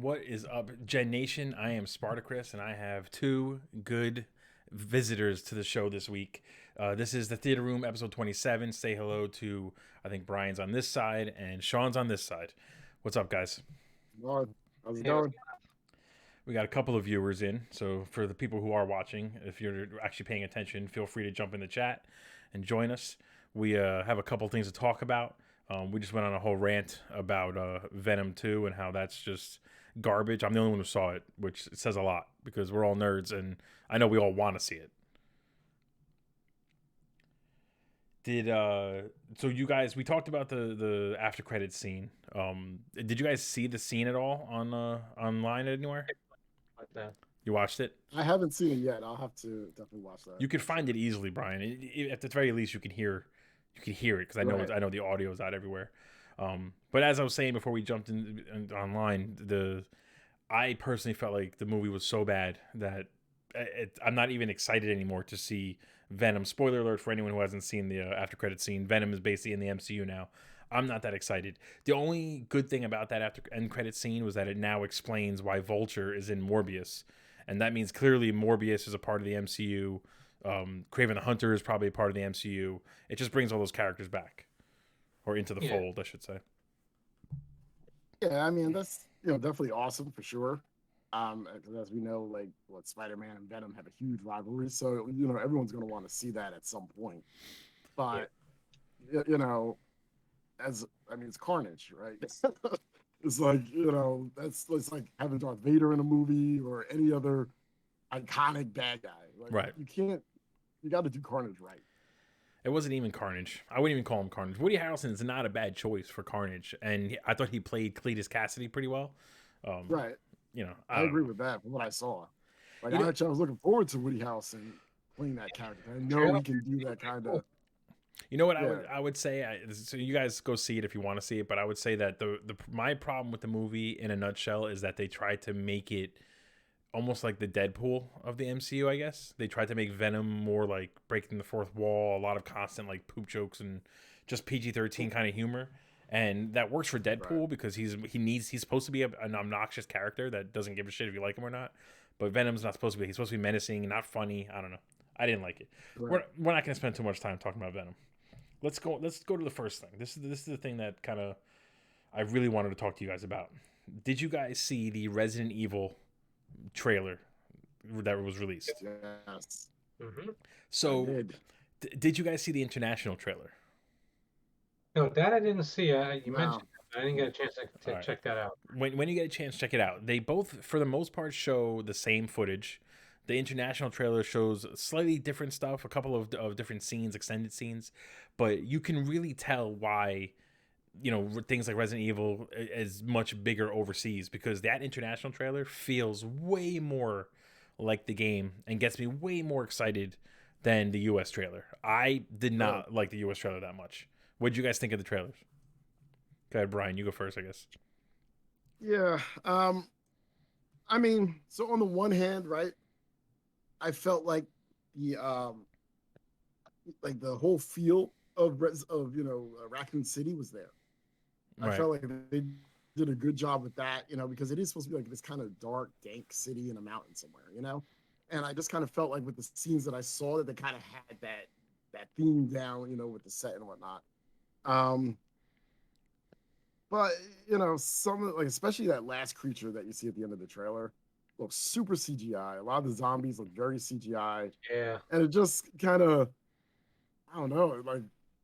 What is up, Gen Nation? I am Spartacris, and I have two good visitors to the show this week. This is the Theater Room, episode 27. Say hello to, I think Brian's on this side, and Shaun's on this side. What's up, guys? Lord, how's it going? We got a couple of viewers in, so for the people who are watching, if you're actually paying attention, feel free to jump in the chat and join us. We have a couple things to talk about. We just went on a whole rant about Venom 2 and how that's just garbage. I'm the only one who saw it, which says a lot because we're all nerds and I know we all want to see it. So you guys, we talked about the after credit scene. Did you guys see the scene at all on online anywhere? Like that. You watched it? I haven't seen it yet. I'll have to definitely watch that. You could find it easily, Brian. At the very least, you can hear it because I know Right. I know the audio is out everywhere. But as I was saying before we jumped in online, I personally felt like the movie was so bad that I'm not even excited anymore to see Venom. Spoiler alert for anyone who hasn't seen the after credit scene. Venom is basically in the MCU now. I'm not that excited. The only good thing about that after end credit scene was that it now explains why Vulture is in Morbius, and that means clearly Morbius is a part of the MCU. Kraven the Hunter is probably a part of the MCU. It just brings all those characters back, or into the fold, I should say. Yeah, I mean that's definitely awesome for sure. 'Cause as we know, like what Spider-Man and Venom have a huge rivalry, so everyone's going to want to see that at some point. But it's Carnage, right? It's like it's like having Darth Vader in a movie or any other iconic bad guy. Like, Right. You got to do Carnage right. It wasn't even Carnage. I wouldn't even call him Carnage. Woody Harrelson is not a bad choice for Carnage, and I thought he played Cletus Cassidy pretty well. Right. I agree with that from what I saw. Like I was looking forward to Woody Harrelson playing that character. I know he can do that kind of. You know what I would say? So you guys go see it if you want to see it, but I would say that my problem with the movie in a nutshell is that they tried to make it almost like the Deadpool of the MCU, I guess. They tried to make Venom more like breaking the fourth wall, a lot of constant like poop jokes and just PG-13 kind of humor. And that works for Deadpool because he's supposed to be an obnoxious character that doesn't give a shit if you like him or not. But Venom's not supposed to be. He's supposed to be menacing, not funny. I don't know. I didn't like it. Right. We're not going to spend too much time talking about Venom. Let's go to the first thing. This is the thing that kind of I really wanted to talk to you guys about. Did you guys see the Resident Evil trailer that was released? Yes. Mm-hmm. So, did you guys see the international trailer? No, that I didn't see. You mentioned that. I didn't get a chance to check that out. When you get a chance, check it out. They both, for the most part, show the same footage. The international trailer shows slightly different stuff, a couple of different scenes, extended scenes, but you can really tell why, things like Resident Evil is much bigger overseas because that international trailer feels way more like the game and gets me way more excited than the US trailer. I did not like the US trailer that much. What did you guys think of the trailers? Go ahead, Brian. You go first, I guess. Yeah. I mean, so on the one hand, right, I felt like the whole feel of Raccoon City was there. Right. I felt like they did a good job with that, because it is supposed to be like this kind of dark, dank city in a mountain somewhere, And I just kind of felt like with the scenes that I saw that they kind of had that theme down, with the set and whatnot. But some like especially that last creature that you see at the end of the trailer looks super CGI. A lot of the zombies look very CGI. Yeah. And it just kind of, I don't know, like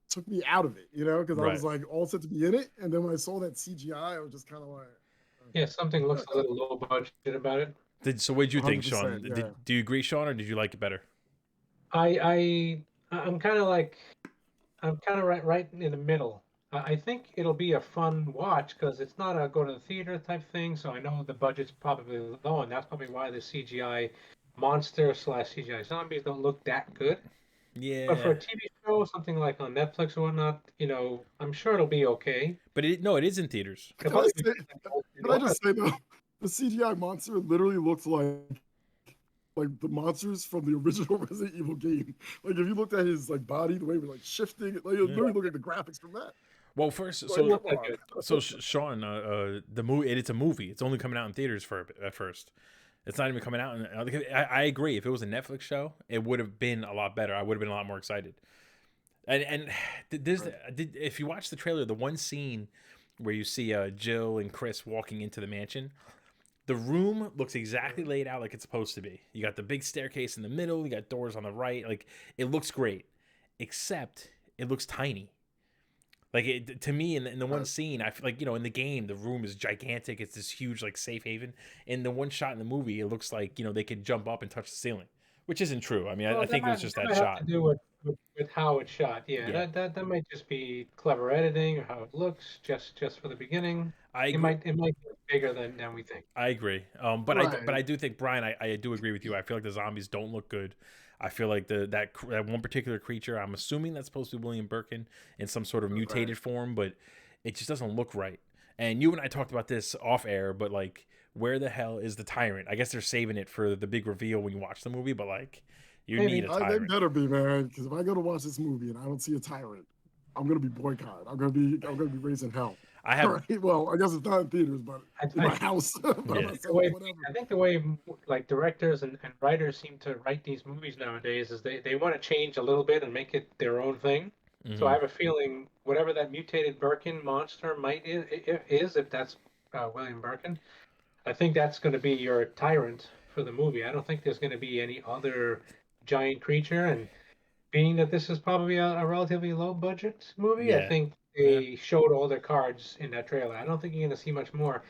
took me out of it, because I was like all set to be in it. And then when I saw that CGI, I was just kind of like, yeah, something looks a little low budget about it. So what did you think, Shaun? Yeah. Do you agree, Shaun, or did you like it better? I'm kind of right in the middle. I think it'll be a fun watch because it's not a go to the theater type thing. So I know the budget's probably low, and that's probably why the CGI monster / CGI zombies don't look that good. Yeah. But for a TV show, something like on Netflix or whatnot, I'm sure it'll be okay. But it is in theaters. Can I just say though, the CGI monster literally looks like the monsters from the original Resident Evil game. Like if you looked at his body, the way he was shifting, it literally looked like the graphics from that. Well, first, Like, so come on. Sean, the movie, it's a movie. It's only coming out in theaters at first. It's not even coming out. I agree. If it was a Netflix show, it would have been a lot better. I would have been a lot more excited. And there's if you watch the trailer, the one scene where you see Jill and Chris walking into the mansion, the room looks exactly laid out like it's supposed to be. You got the big staircase in the middle. You got doors on the right. Like, it looks great, except it looks tiny. Like, to me, in the one scene, I feel like, in the game, the room is gigantic. It's this huge, like, safe haven. In the one shot in the movie, it looks like, they could jump up and touch the ceiling, which isn't true. I mean, I think it was just that might have shot. to do with how it's shot. Yeah, Yeah, that might just be clever editing or how it looks just for the beginning. I It agree. might be bigger than we think. I agree. But Right. I do think, Brian, I do agree with you. I feel like the zombies don't look good. I feel like that one particular creature, I'm assuming that's supposed to be William Birkin in some sort of Right. mutated form, but it just doesn't look right. And you and I talked about this off air, but like, where the hell is the tyrant? I guess they're saving it for the big reveal when you watch the movie, but like, you need Maybe. a They tyrant. better be, man, because if I go to watch this movie and I don't see a tyrant, I'm gonna be boycotted. I'm gonna be raising hell. I All have, right. Well, I guess it's not in theaters, but in my I, house. By yeah, myself, whatever. I think the way like directors and writers seem to write these movies nowadays is they want to change a little bit and make it their own thing. So I hmm have a feeling whatever that mutated Birkin monster might is if that's William Birkin, I think that's going to be your tyrant for the movie. I don't think there's going to be any other giant creature. And being that this is probably a relatively low budget movie, I yeah, think yeah, they showed all their cards in that trailer. I don't think you're going to see much more.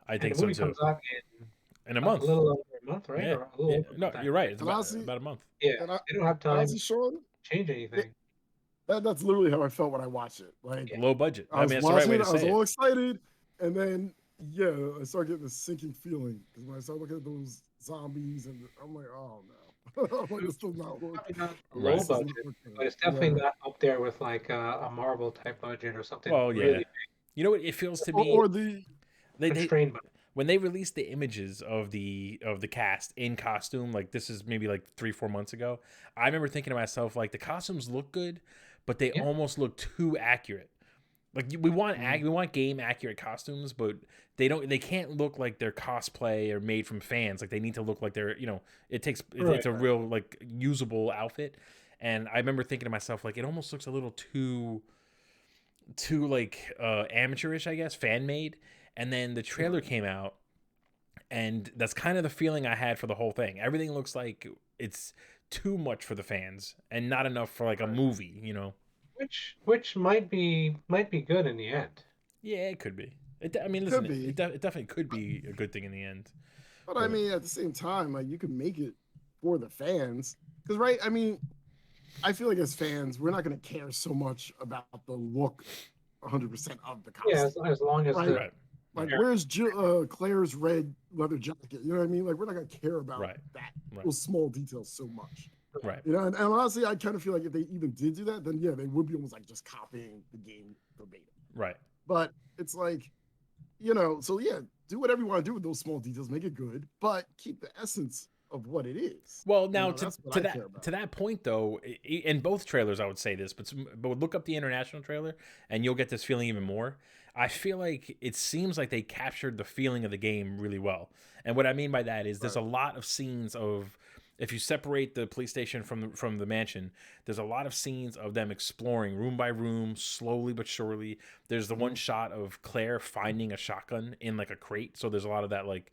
I And think the so movie too. comes out in In a a month, little over a month, right? yeah, Or a little yeah. over a No, month. you're right. It's And honestly, about a month. Yeah, and I, they don't have time honestly, to Sean, change anything. that's literally how I felt when I watched it. Like, Yeah. Low budget. I I was mean, that's the right watching way it, to I was say it. all excited, and then yeah, I started getting this sinking feeling because when I started looking at those zombies, and I'm like, oh no. I'm like, this does not look. Probably not Right. low This doesn't budget, look but good. it's definitely Yeah. not up there with like a Marvel type budget or something Well, yeah. really You know what it feels to Or, me? or the They constrained. But when they released the images of the cast in costume, like, this is maybe like 3-4 months ago, I remember thinking to myself, like, the costumes look good, but they yeah, almost look too accurate. Like, we want mm, we want game accurate costumes, but they can't look like they're cosplay or made from fans. Like, they need to look like they're, it's right. a real, like, usable outfit. And I remember thinking to myself, like, it almost looks a little too like amateurish, I guess, fan made. And then the trailer came out, and that's kind of the feeling I had for the whole thing. Everything looks like it's too much for the fans and not enough for like a right. movie. Which might be good in the end. Yeah, it could be. I mean, listen, Could be. it definitely could be a good thing in the end. But I But mean, at the same time, like you can make it for the fans. Because right, I mean, I feel like as fans, we're not gonna care so much about the look 100% of the Yeah, costume. as long as Right. the right, Like, yeah, where's Claire's red leather jacket? You know what I mean? Like, we're not gonna care about right, that right, those small details so much. right. You know, and honestly, I kind of feel like if they even did do that, then yeah, they would be almost like just copying the game verbatim. Right. But it's like, so yeah, do whatever you want to do with those small details, make it good, but keep the essence of what it is. Well, now That's what to I care that about. to that point though, in both trailers I would say this, but look up the international trailer and you'll get this feeling even more. I feel like it seems like they captured the feeling of the game really well. And what I mean by that is there's Right. a lot of scenes of, if you separate the police station from the mansion, there's a lot of scenes of them exploring room by room, slowly but surely. There's the one Mhm. shot of Claire finding a shotgun in like a crate, so there's a lot of that, like,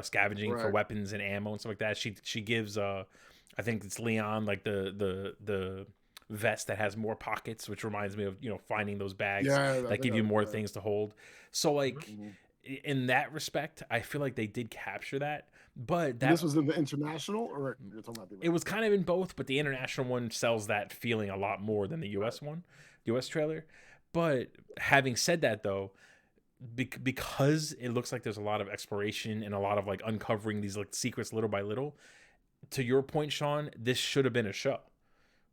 scavenging for Right. weapons and ammo and stuff like that. She gives I think it's Leon, like, the vest that has more pockets, which reminds me of finding those bags Yeah, that give you more yeah. things to hold. So, like, Mhm. in that respect, I feel like they did capture that. But And that this was in the international, or you're talking about the it was American? kind of in both, but the international one sells that feeling a lot more than the Right. US one, US trailer. But having said that, though, because it looks like there's a lot of exploration and a lot of, like, uncovering these, like, secrets little by little. To your point, Sean, this should have been a show.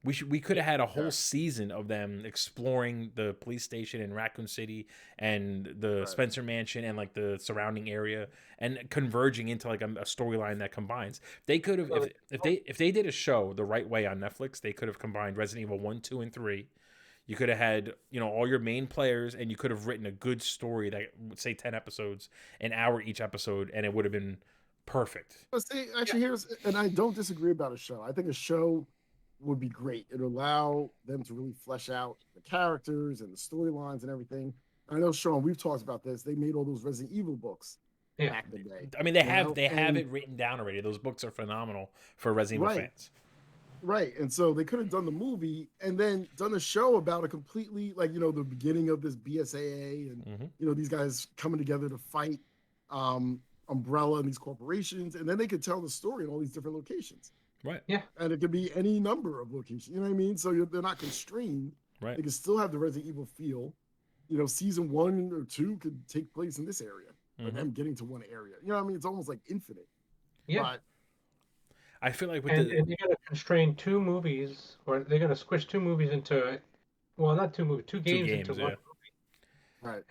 We could have had a whole Yeah. season of them exploring the police station in Raccoon City and the Right. Spencer Mansion and, like, the surrounding area, and converging into, like, a storyline that combines. They could have, if they did a show the right way on Netflix, they could have combined Resident Evil 1, 2, and 3. You could have had, all your main players, and you could have written a good story that would say 10 episodes, an hour each episode, and it would have been perfect. But see, actually, and I don't disagree about a show. I think a show would be great. It would allow them to really flesh out the characters and the storylines and everything. I know, Shaun, we've talked about this. They made all those Resident Evil books back in the day. I mean, they have it written down already. Those books are phenomenal for Resident Evil fans. Right. And so they could have done the movie and then done a show about a completely, like, the beginning of this BSAA and, these guys coming together to fight Umbrella and these corporations. And then they could tell the story in all these different locations. Right. Yeah. And it could be any number of locations. You know what I mean? So they're not constrained. Right. They can still have the Resident Evil feel. Season 1 or 2 could take place in this area. Or them getting to one area. You know what I mean? It's almost like infinite. Yeah. But I feel like and they're going to constrain 2 movies, or they're going to squish 2 movies into, well, not 2 movies, 2 games into 1 movie. Right.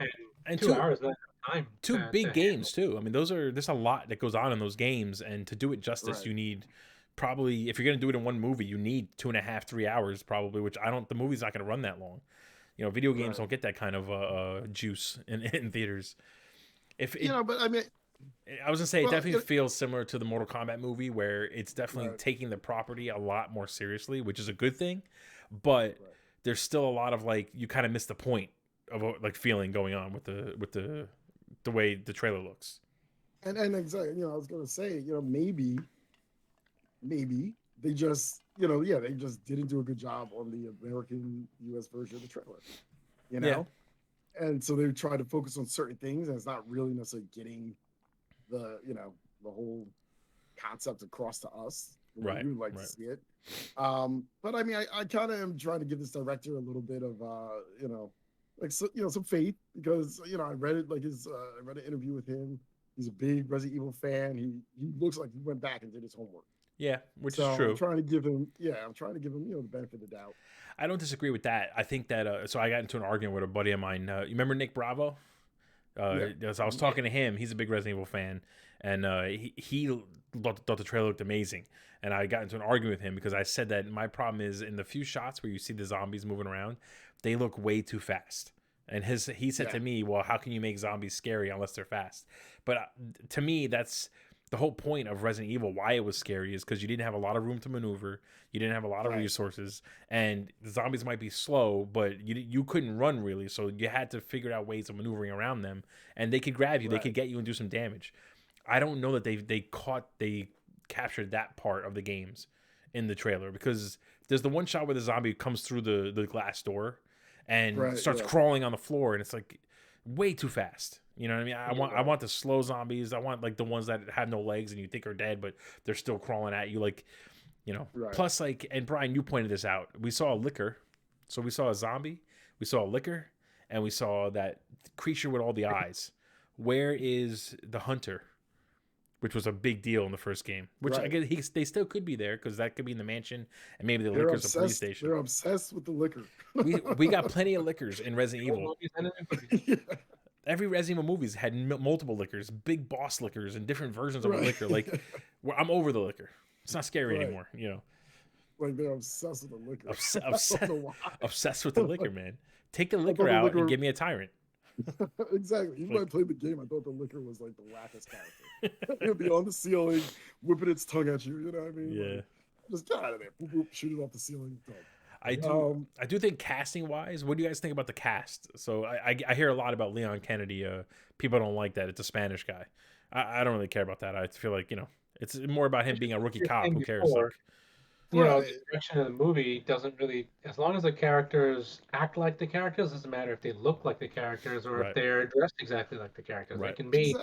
And 2 hours, not time. 2 big games too. I mean, there's a lot that goes on in those games, and to do it justice, you need probably, if you're going to do it in 1 movie, you need 2.5, 3 hours probably, which the movie's not going to run that long. Video games don't get that kind of juice in theaters. But I mean, I was gonna say it definitely feels similar to the Mortal Kombat movie, where it's definitely taking the property a lot more seriously, which is a good thing. But there's still a lot of you kind of miss the point of feeling going on with the way the trailer looks. And exactly, I was gonna say, maybe they just, they just didn't do a good job on the American US version of the trailer, Yeah. And so they try to focus on certain things, and it's not really necessarily getting the whole concept across to us. We would like to see it. But I mean, I kind of am trying to give this director a little bit of some faith, because I read it, I read an interview with him. He's a big Resident Evil fan. He looks like he went back and did his homework. Yeah, which is true. I'm trying to give him the benefit of the doubt. I don't disagree with that. I think that so I got into an argument with a buddy of mine. You remember Nick Bravo? So I was talking to him. He's a big Resident Evil fan, and he thought the trailer looked amazing. And I got into an argument with him because I said that my problem is in the few shots where you see the zombies moving around, they look way too fast. And he said to me, well, how can you make zombies scary unless they're fast? But to me, that's the whole point of Resident Evil. Why it was scary is because you didn't have a lot of room to maneuver. You didn't have a lot of resources, and the zombies might be slow, but you couldn't run really. So you had to figure out ways of maneuvering around them, and they could grab you. They could get you and do some damage. I don't know that they captured that part of the games in the trailer, because there's the one shot where the zombie comes through the glass door and starts crawling on the floor, and it's way too fast. You know what I mean? I want the slow zombies. I want the ones that have no legs and you think are dead, but they're still crawling at you. Plus and Brian, you pointed this out. We saw a licker. So we saw a zombie, we saw a licker, and we saw that creature with all the eyes. Where is the hunter? Which was a big deal in the first game. Which I guess they still could be there, because that could be in the mansion, and maybe the licker's a police station. They're obsessed with the liquor. we got plenty of lickers in Resident Evil. Every Resident Evil movies had multiple lickers, big boss lickers, and different versions of a liquor. I'm over the liquor. It's not scary anymore. They're obsessed with the liquor. Obsessed with the liquor, man. Take the liquor out and give me a tyrant. Exactly. Even when I played the game, I thought the liquor was the wackest character. It would be on the ceiling, whipping its tongue at you. You know what I mean? Yeah. Just get out of there. Boop, boop, shoot it off the ceiling. Done. I do think casting wise, what do you guys think about the cast? So I hear a lot about Leon Kennedy. People don't like that. It's a Spanish guy. I don't really care about that. I feel like, it's more about him being a rookie cop. Who cares? The direction of the movie doesn't really, as long as the characters act like the characters, doesn't matter if they look like the characters or if they're dressed exactly like the characters. They can be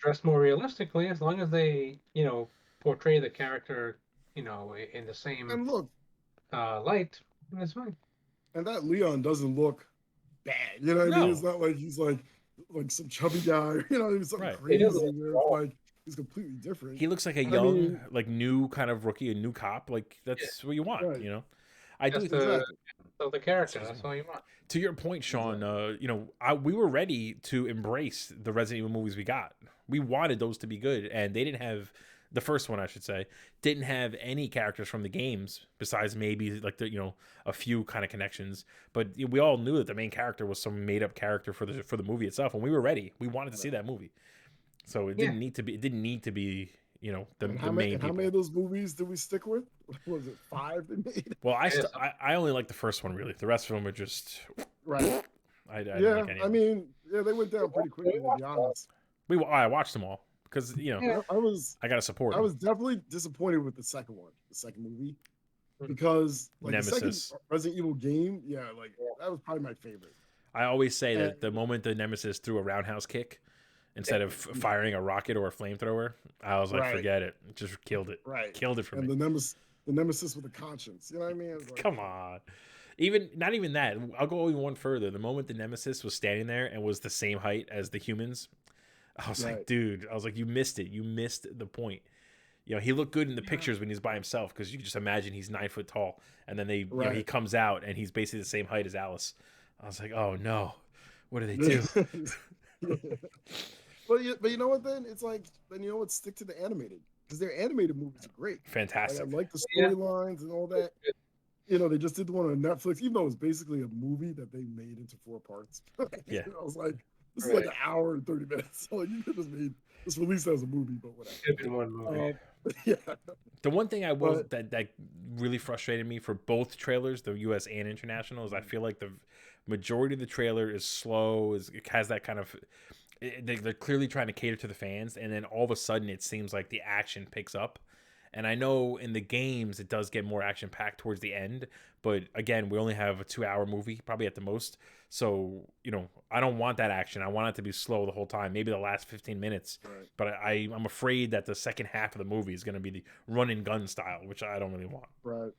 dressed more realistically, as long as they, portray the character, in the same light. That's fine. And that Leon doesn't look bad. You know what I mean? It's not like he's like some chubby guy. He's something crazy. He's completely different. He looks like a young, new kind of rookie, a new cop. That's what you want. I do. The character. That's all you want. To your point, Shaun. We were ready to embrace the Resident Evil movies we got. We wanted those to be good, and they didn't have the first one I should say, didn't have any characters from the games besides maybe like the a few kind of connections. But we all knew that the main character was some made up character for the movie itself, and we were ready. We wanted to see that movie, so it didn't need to be. It didn't need to be the main people. How many of those movies did we stick with? Was it 5 they made? Well, I only like the first one really. The rest of them are just right. I yeah, like I mean, yeah, they went down pretty quickly to be honest. I watched them all because I gotta support. I was definitely disappointed with the second movie, because like Nemesis. The second Resident Evil game, that was probably my favorite. I always say that the moment the Nemesis threw a roundhouse kick instead of firing a rocket or a flamethrower, I was like, forget it, just killed it, killed it for me. And the Nemesis with a conscience, you know what I mean? Like, come on. Not even that. I'll go even one further. The moment the Nemesis was standing there and was the same height as the humans, I was like, dude, you missed it. You missed the point. He looked good in the pictures when he's by himself, because you can just imagine he's 9 foot tall, and then he comes out and he's basically the same height as Alice. I was like, oh no, what do they do? But you know what? Then it's like, stick to the animated, because their animated movies are great, fantastic. I like the storylines and all that. They just did the one on Netflix, even though it was basically a movie that they made into 4 parts. Yeah, I was like, this is like an hour and 30 minutes. So you could just release it as a movie, but whatever. One movie. The one thing that really frustrated me for both trailers, the U.S. and international, is I feel like the majority of the trailer is slow. It has that kind of. They're clearly trying to cater to the fans, and then all of a sudden it seems like the action picks up. And I know in the games it does get more action packed towards the end, but again, we only have a 2-hour movie, probably at the most. So I don't want that action. I want it to be slow the whole time. Maybe the last 15 minutes. Right. But I'm afraid that the second half of the movie is going to be the run and gun style, which I don't really want. Right.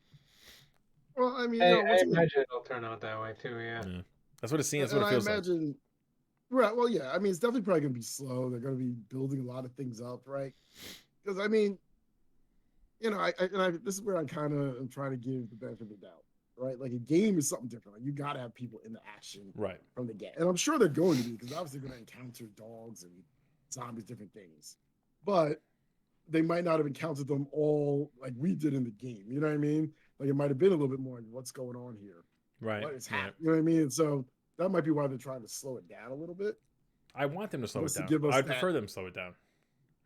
Well, I mean, I imagine it'll turn out that way too. Yeah. That's what it seems. That's what it feels like. Right. Well, yeah. I mean, it's definitely probably going to be slow. They're going to be building a lot of things up, right? Because I mean, this is where I kind of am trying to give the benefit of the doubt, right? Like, a game is something different. Like, you got to have people in the action, right, from the get. And I'm sure they're going to be, because obviously they're going to encounter dogs and zombies, different things. But they might not have encountered them all like we did in the game. You know what I mean? Like, it might have been a little bit more like, what's going on here? Right. What is happening? You know what I mean? And so that might be why they're trying to slow it down a little bit. I want them to slow it down. I'd prefer them to slow it down.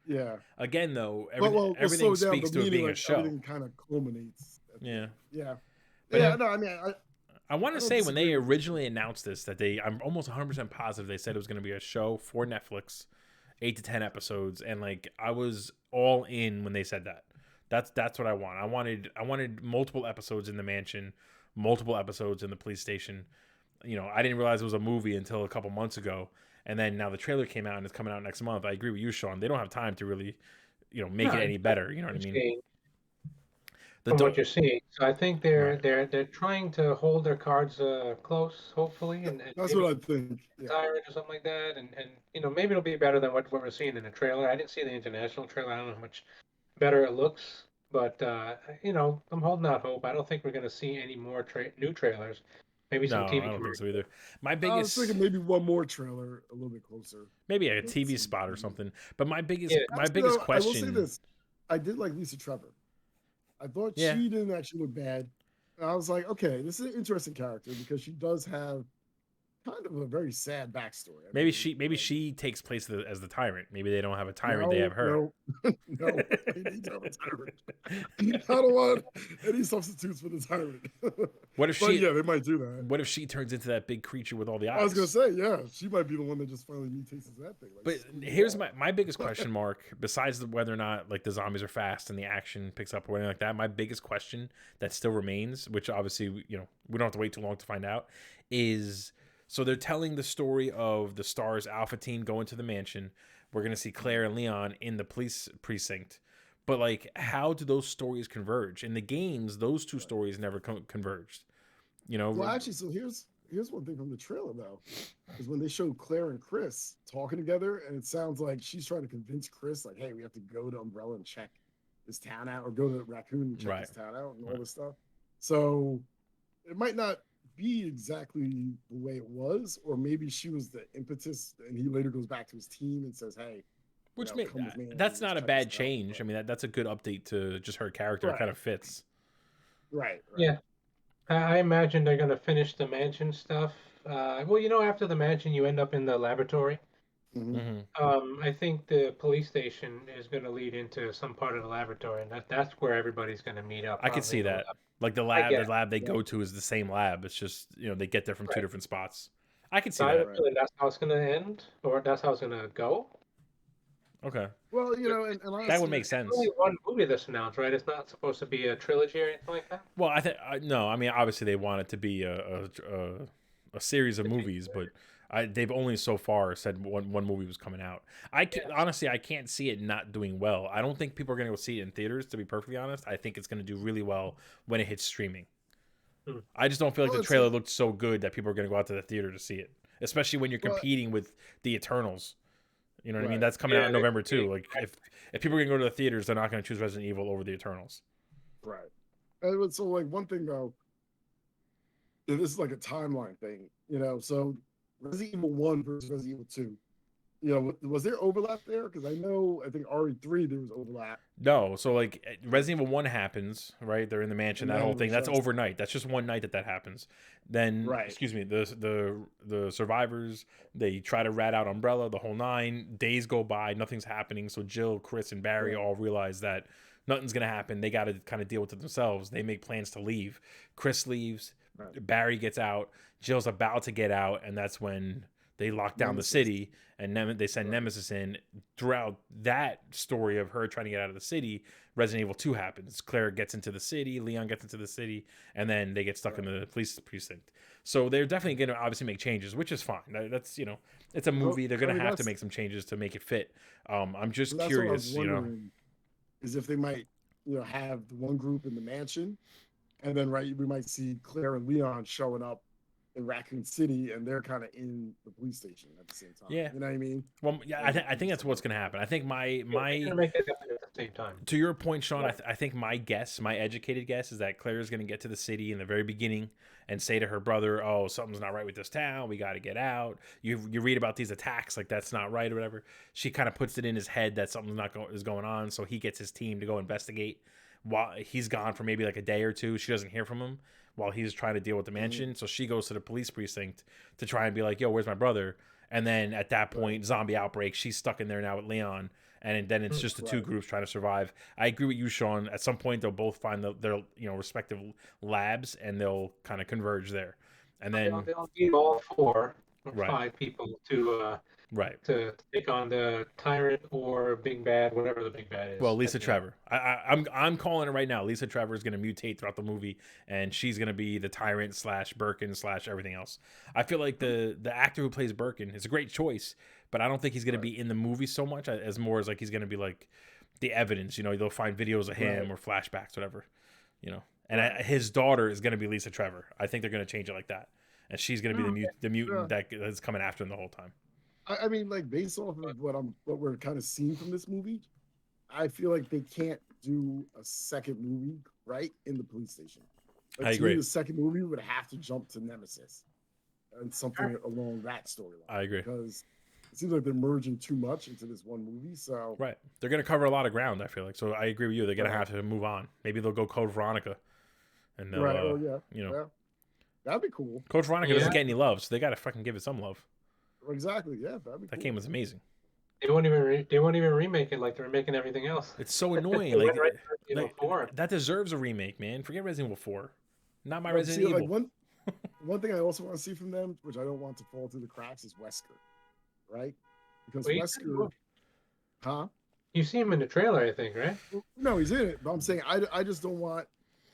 Yeah. Again, though, everything speaks to it being a show. Everything kind of culminates. Yeah. Yeah. But yeah. No, I mean, I want to say when they originally announced this, that I'm almost 100% positive they said it was going to be a show for Netflix, 8 to 10 episodes, and like I was all in when they said that. That's what I want. I wanted multiple episodes in the mansion, multiple episodes in the police station. I didn't realize it was a movie until a couple months ago. And then now the trailer came out and it's coming out next month. I agree with you, Shaun. They don't have time to really, make it any better. You know what I mean? From what you're seeing, so I think they're trying to hold their cards close, hopefully, and that's what I think. Tyrant or something like that, and maybe it'll be better than what we're seeing in the trailer. I didn't see the international trailer. I don't know how much better it looks, but I'm holding out hope. I don't think we're going to see any more new trailers. Maybe some TV. I don't think so either. I was thinking maybe one more trailer a little bit closer. Maybe a TV spot or something. But my biggest question. I will say this: I did like Lisa Trevor. I thought she didn't actually look bad. And I was like, okay, this is an interesting character, because she does have kind of a very sad backstory. Maybe she takes place as the tyrant. Maybe they don't have a tyrant; they have her. No, they need to have a tyrant. I don't want any substitutes for the tyrant. What if she? Yeah, they might do that. What if she turns into that big creature with all the eyes? I was gonna say, yeah, she might be the one that just finally mutates into that thing. But here's my biggest question mark, besides whether or not like the zombies are fast and the action picks up or anything like that. My biggest question that still remains, which obviously we don't have to wait too long to find out, is. So they're telling the story of the STARS Alpha team going to the mansion. We're going to see Claire and Leon in the police precinct. But, like, how do those stories converge? In the games, those two stories never converged. Well, actually, so here's one thing from the trailer, though. Is when they showed Claire and Chris talking together, and it sounds like she's trying to convince Chris, like, hey, we have to go to Umbrella and check this town out, or go to Raccoon and check this town out, and all this stuff. So it might not be exactly the way it was, or maybe she was the impetus, and he later goes back to his team and says, hey, Which that's not a bad change. I mean, that's a good update to just her character. It kind of fits. Right. Yeah. I imagine they're going to finish the mansion stuff. Well, after the mansion, you end up in the laboratory. I think the police station is going to lead into some part of the laboratory, and that's where everybody's going to meet up. I could see that. Like the lab they go to is the same lab. It's just they get there from two different spots. I could see that. That's how it's going to end, or that's how it's going to go. Okay. Well, and honestly, that would make sense. There's only one movie that's announced, right? It's not supposed to be a trilogy or anything like that. Well, I think no. I mean, obviously they want it to be a series of movies, but they've only so far said one movie was coming out. Honestly, I can't see it not doing well. I don't think people are going to go see it in theaters, to be perfectly honest. I think it's going to do really well when it hits streaming. I just don't feel like the trailer looked so good that people are going to go out to the theater to see it, especially when you're competing with the Eternals. You know what I mean? That's coming out in November too. Like if people are going to go to the theaters, they're not going to choose Resident Evil over the Eternals. Right. And so like one thing though, this is like a timeline thing, so Resident Evil 1 versus Resident Evil 2. Was there overlap there? Because I think RE3 there was overlap. No, so like Resident Evil 1 happens, right? They're in the mansion, that whole thing. That's overnight. That's just one night that happens. Then, excuse me, the survivors, they try to rat out Umbrella, the whole 9. Days go by, nothing's happening. So Jill, Chris, and Barry all realize that nothing's gonna happen. They got to kind of deal with it themselves. They make plans to leave. Chris leaves. Barry gets out. Jill's about to get out, and that's when they lock down the city, and they send Nemesis in. Throughout that story of her trying to get out of the city, Resident Evil 2 happens. Claire gets into the city, Leon gets into the city, and then they get stuck in the police precinct. So they're definitely going to obviously make changes, which is fine. That's it's a movie. They're going to have to make some changes to make it fit. I'm just curious, is if they might have the one group in the mansion, and then we might see Claire and Leon showing up in Raccoon City, and they're kind of in the police station at the same time. Yeah, you know what I mean. Well, yeah, I think that's what's going to happen. I think my make it at the same time. To your point, Shaun, I think my educated guess, is that Claire is going to get to the city in the very beginning and say to her brother, "Oh, something's not right with this town. We got to get out." You read about these attacks, like that's not right or whatever. She kind of puts it in his head that something's is going on, so he gets his team to go investigate. While he's gone for maybe like a day or two, she doesn't hear from him while he's trying to deal with the mansion. So she goes to the police precinct to try and be like, "Yo, where's my brother?" And then at that point, zombie outbreak. She's stuck in there now with Leon, and then it's just the two groups trying to survive. I agree with you, Shaun. At some point, they'll both find their respective labs, and they'll kind of converge there. And then they'll need all 4 or 5 people to take on the tyrant or big bad, whatever the big bad is. Well, Lisa Trevor. I'm calling it right now. Lisa Trevor is going to mutate throughout the movie, and she's going to be the tyrant / Birkin / everything else. I feel like the actor who plays Birkin is a great choice, but I don't think he's going to be in the movie so much as more as like he's going to be like the evidence. They'll find videos of him or flashbacks, whatever. And his daughter is going to be Lisa Trevor. I think they're going to change it like that, and she's going to be the mutant that's coming after him the whole time. I mean, like based off of what we're kind of seeing from this movie, I feel like they can't do a second movie in the police station. Like, I agree. The second movie would have to jump to Nemesis and something along that storyline. I agree, because it seems like they're merging too much into this one movie. So they're going to cover a lot of ground. I feel like. So I agree with you. They're going to have to move on. Maybe they'll go Code Veronica, and they'll, that'd be cool. Code Veronica doesn't get any love, so they got to fucking give it some love. Exactly. Yeah, that'd be that cool. game was amazing. They won't even remake it like they're making everything else. It's so annoying. That deserves a remake, man. Forget Resident Evil 4. Not my Resident Evil. Like one thing I also want to see from them, which I don't want to fall through the cracks, is Wesker, right? Because Wesker, You see him in the trailer, I think, right? No, he's in it. But I'm saying I just don't want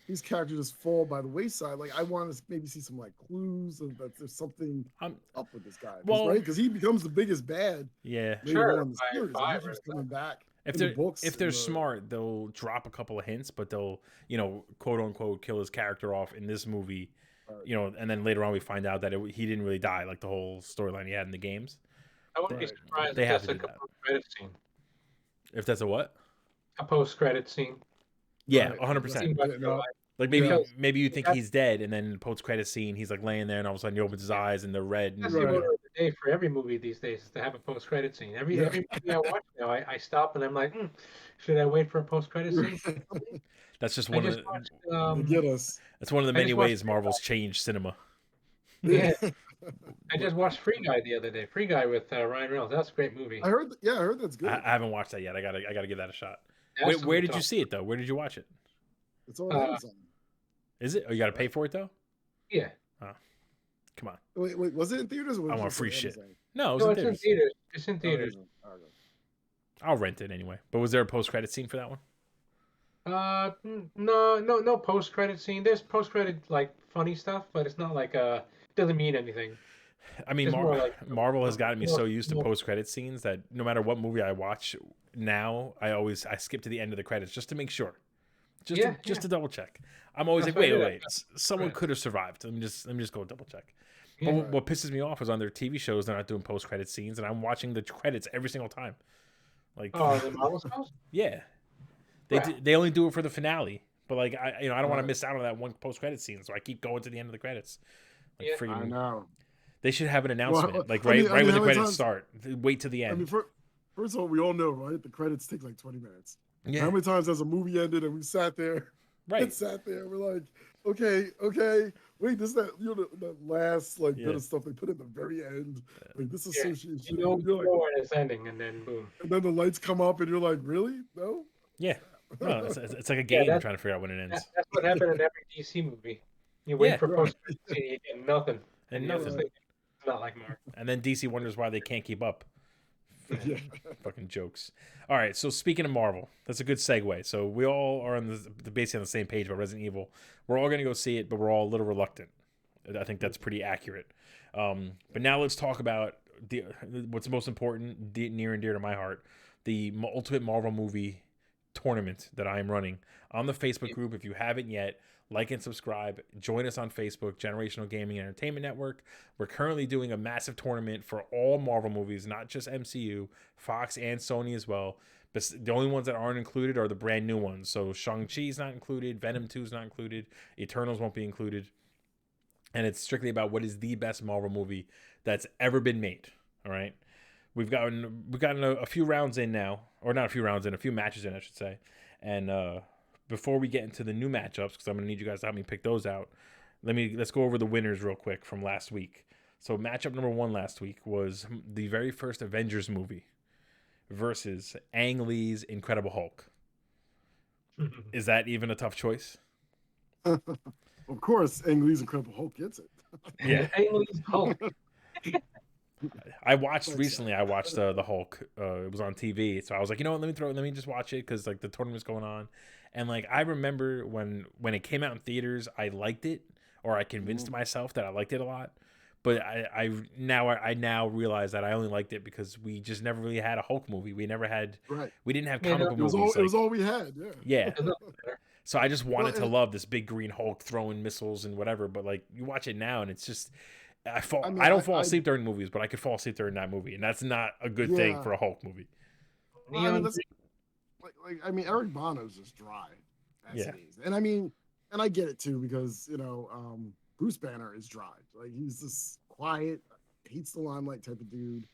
these characters just fall by the wayside. Like I want to maybe see some like clues that there's something up with this guy, right? Because he becomes the biggest bad. Yeah, sure. On the series, and he's coming back. If they're smart, they'll drop a couple of hints, but they'll quote unquote kill his character off in this movie, and then later on we find out that he didn't really die like the whole storyline he had in the games. I wouldn't be surprised if that's a post-credit scene. If that's a what? A post-credit scene. Yeah, 100%. Like maybe you think he's dead, and then post-credit scene, he's like laying there, and all of a sudden he opens his eyes and they're red. And, day for every movie these days is to have a post-credit scene. Every movie I watch now, I stop and I'm like, should I wait for a post-credit scene? That's just I one of just the. watched. They get us. That's one of the I many just watched. ways Marvel's changed cinema. Yeah, I just watched Free Guy the other day. Free Guy with Ryan Reynolds. That's a great movie. I heard that's good. I haven't watched that yet. I gotta give that a shot. That's Where did you see it though? Where did you watch it? It's on Amazon. Is it? Oh, you got to pay for it though. Yeah. Oh, come on. Wait, was it in theaters? Or was I it want just free on shit. Amazon? No, It's in theaters. It's in theaters. I'll rent it anyway. But was there a post-credit scene for that one? No post-credit scene. There's post-credit like funny stuff, but it's not like it doesn't mean anything. I mean, Marvel has gotten me so used to more- post-credit scenes that no matter what movie I watch now, I skip to the end of the credits just to make sure, just to double check. I'm always That's like, what I wait, someone could have survived. Let me just go double check. Yeah. But what pisses me off is on their TV shows they're not doing post-credit scenes, and I'm watching the credits every single time. Like, the Marvel stuff? yeah, they only do it for the finale. But like I don't want to miss out on that one post-creded scene, so I keep going to the end of the credits. Like, Yeah. I know. They should have an announcement, Well, right when the credits times, start. Wait till the end. I mean, first of all, we all know, right? The credits take like 20 minutes. Yeah. How many times has a movie ended and we sat there? Right. And sat there. We're like, okay. Wait, this is that that last bit of stuff they put at the very end. Like this association. You know when it's ending, and then boom. And then the lights come up, and you're like, really? No. Yeah. No, it's like a game trying to figure out when it ends. That's what happened in every DC movie. You wait for post-credit scene, you get nothing. And nothing. It's not like Marvel. And then DC wonders why they can't keep up. Yeah. Fucking jokes. All right, so speaking of Marvel, that's a good segue. So we all are on basically on the same page about Resident Evil. We're all going to go see it, but we're all a little reluctant. I think that's pretty accurate. But now let's talk about what's most important, near and dear to my heart, the Ultimate Marvel Movie tournament that I am running on the Facebook group. If you haven't yet, like and subscribe. Join us on Facebook, Generational Gaming and Entertainment Network. We're currently doing a massive tournament for all Marvel movies, not just MCU, Fox and Sony as well. But the only ones that aren't included are the brand new ones. So Shang-Chi's not included, Venom 2 is not included, Eternals won't be included. And it's strictly about what is the best Marvel movie that's ever been made. All right. We've gotten a few rounds in now, or not a few rounds in, a few matches in, I should say. And before we get into the new matchups, because I'm gonna need you guys to help me pick those out, let's go over the winners real quick from last week. So matchup number 1 last week was the very first Avengers movie versus Ang Lee's Incredible Hulk. Is that even a tough choice? Of course, Ang Lee's Incredible Hulk gets it. Yeah. Ang Lee's Hulk. I watched the Hulk. It was on TV, so I was like, you know what? Let me just watch it because like the tournament's going on, and like I remember when it came out in theaters, I liked it, or I convinced myself that I liked it a lot. But I now realize that I only liked it because we just never really had a Hulk movie. We never had. Right. We didn't have comic book movies. It was all we had. Yeah. Yeah. So I just wanted to love this big green Hulk throwing missiles and whatever. But like you watch it now, and it's just. I don't fall asleep during movies, but I could fall asleep during that movie, and that's not a good thing for a Hulk movie. Well, I mean, Eric Bana's just dry as it is, and I get it too because Bruce Banner is dry. Like he's just quiet, hates the limelight type of dude.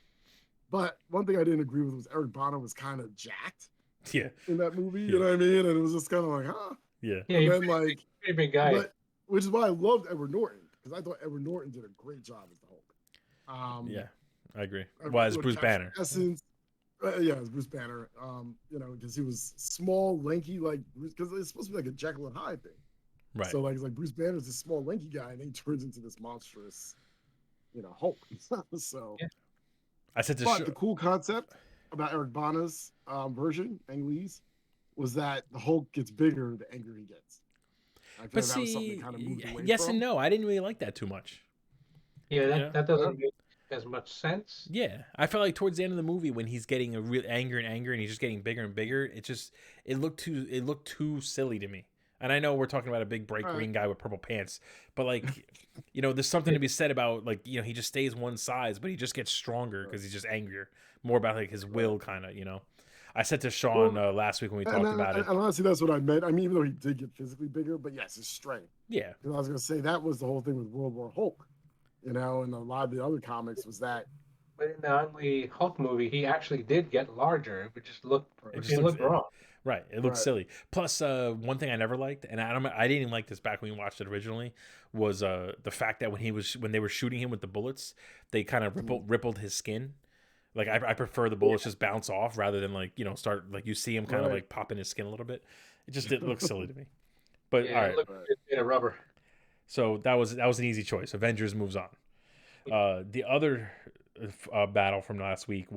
But one thing I didn't agree with was Eric Bana was kind of jacked. Yeah. In that movie, you know what I mean, and it was just kind of like, huh? Yeah. Yeah. And then, pretty big guy. Which is why I loved Edward Norton. Because I thought Edward Norton did a great job as the Hulk. Yeah, I agree. Well, as Bruce Banner. Essence, as Bruce Banner. Because he was small, lanky, because it's supposed to be like a Jekyll and Hyde thing. Right. So it's like Bruce Banner's this small, lanky guy, and then he turns into this monstrous, Hulk. So. Yeah. I said the cool concept about Eric Bana's version, Ang Lee's, was that the Hulk gets bigger the angrier he gets. But see, yes and no. I didn't really like that too much. Yeah, that doesn't make as much sense. Yeah, I felt like towards the end of the movie when he's getting a real anger, and he's just getting bigger and bigger. It looked too silly to me. And I know we're talking about a big bright green guy with purple pants, but there's something to be said about he just stays one size, but he just gets stronger because he's just angrier. More about his will, kind of. I said to Shaun last week when we talked about it. And honestly, that's what I meant. I mean, even though he did get physically bigger, but yes, his strength. Yeah. Because I was going to say that was the whole thing with World War Hulk. you know, and a lot of the other comics was that. But in the Ugly Hulk movie, he actually did get larger. It just It looks looked wrong. right. It looks silly. Plus, one thing I never liked, and I didn't even like this back when we watched it originally, was the fact that when they were shooting him with the bullets, they kind of rippled his skin. Like I prefer the bullets just bounce off rather than like start like you see him kind of like popping his skin a little bit. It looks silly to me. But all right, it looked made of rubber. so that was an easy choice. Avengers moves on. The other battle from last week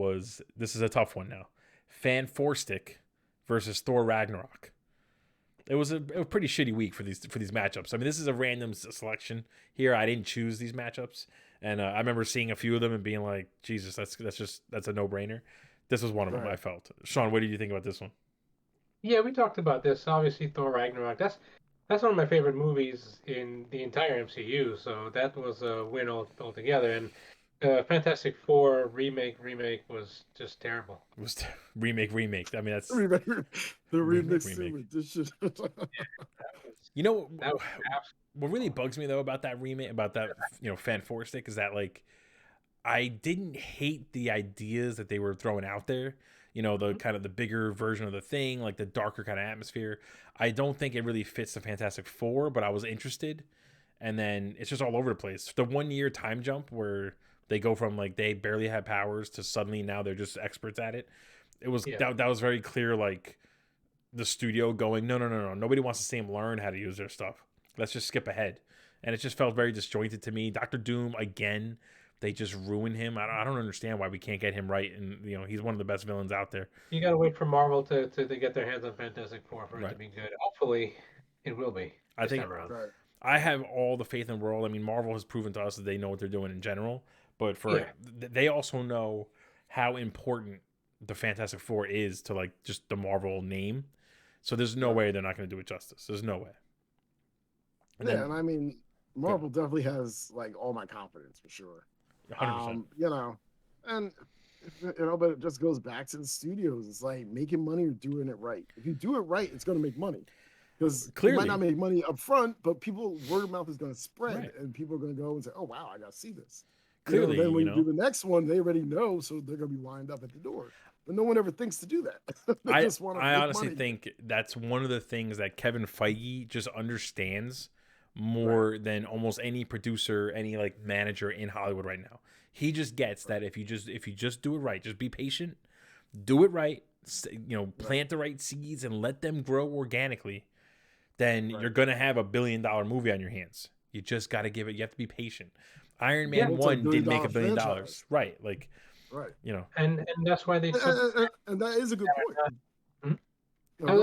this is a tough one now. Fan Four Stick versus Thor Ragnarok. It was a pretty shitty week for these matchups. I mean, this is a random selection here. I didn't choose these matchups, and I remember seeing a few of them and being like, Jesus, that's a no brainer. This was one of them. I felt. Sean, what did you think about this one? Yeah, we talked about this. Obviously, Thor Ragnarok. That's one of my favorite movies in the entire MCU. So that was a win altogether. And Fantastic Four remake was just terrible. It was remake. I mean, that's the remake. You know what really bugs me though about that remake, about that Fan Four Stick, is that like I didn't hate the ideas that they were throwing out there. The kind of the bigger version of the thing, like the darker kind of atmosphere. I don't think it really fits the Fantastic Four, but I was interested. And then it's just all over the place. The 1 year time jump where they go from like they barely had powers to suddenly now they're just experts at it. It was that was very clear, like the studio going, no. Nobody wants to see them learn how to use their stuff. Let's just skip ahead. And it just felt very disjointed to me. Dr. Doom, again, they just ruin him. I don't understand why we can't get him right. And, he's one of the best villains out there. You got to wait for Marvel to get their hands on Fantastic Four for it to be good. Hopefully, it will be. I think I have all the faith in the world. I mean, Marvel has proven to us that they know what they're doing in general. But they also know how important the Fantastic Four is to, like, just the Marvel name. So there's no way they're not going to do it justice. There's no way. And and I mean, Marvel definitely has, like, all my confidence for sure. 100%. But it just goes back to the studios. It's like making money or doing it right. If you do it right, it's going to make money. Because you might not make money up front, but word of mouth is going to spread, and people are going to go and say, "Oh wow, I got to see this." Clearly, then when you do the next one, they already know, so they're going to be lined up at the door. But no one ever thinks to do that. I honestly think that's one of the things that Kevin Feige just understands more than almost any producer, any like manager in Hollywood right now. He just gets that if you just do it right, just be patient, do it right, plant the right seeds and let them grow organically, then you're going to have $1 billion movie on your hands. You just got to you have to be patient. Iron Man 1 didn't make $1 billion. Right. Like, and that's why they took, and that is a good point. I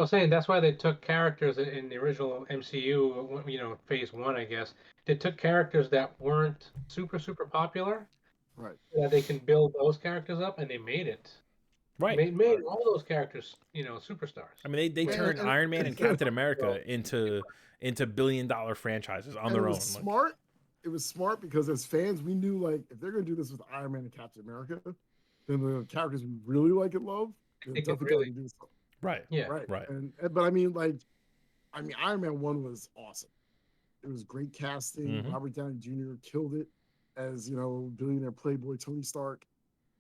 was saying that's why they took characters in the original MCU, phase 1, I guess. They took characters that weren't super popular. Right. That they can build those characters up, and they made it. Right. Made all those characters, superstars. I mean, they turned Iron Man and Captain America into $1 billion franchises on their own. Smart. It was smart because as fans, we knew like if they're gonna do this with Iron Man and Captain America, then the characters we really like and love, they're definitely gonna do something. Right. Yeah. Right. But I mean, Iron Man 1 was awesome. It was great casting. Mm-hmm. Robert Downey Jr. killed it as billionaire playboy Tony Stark.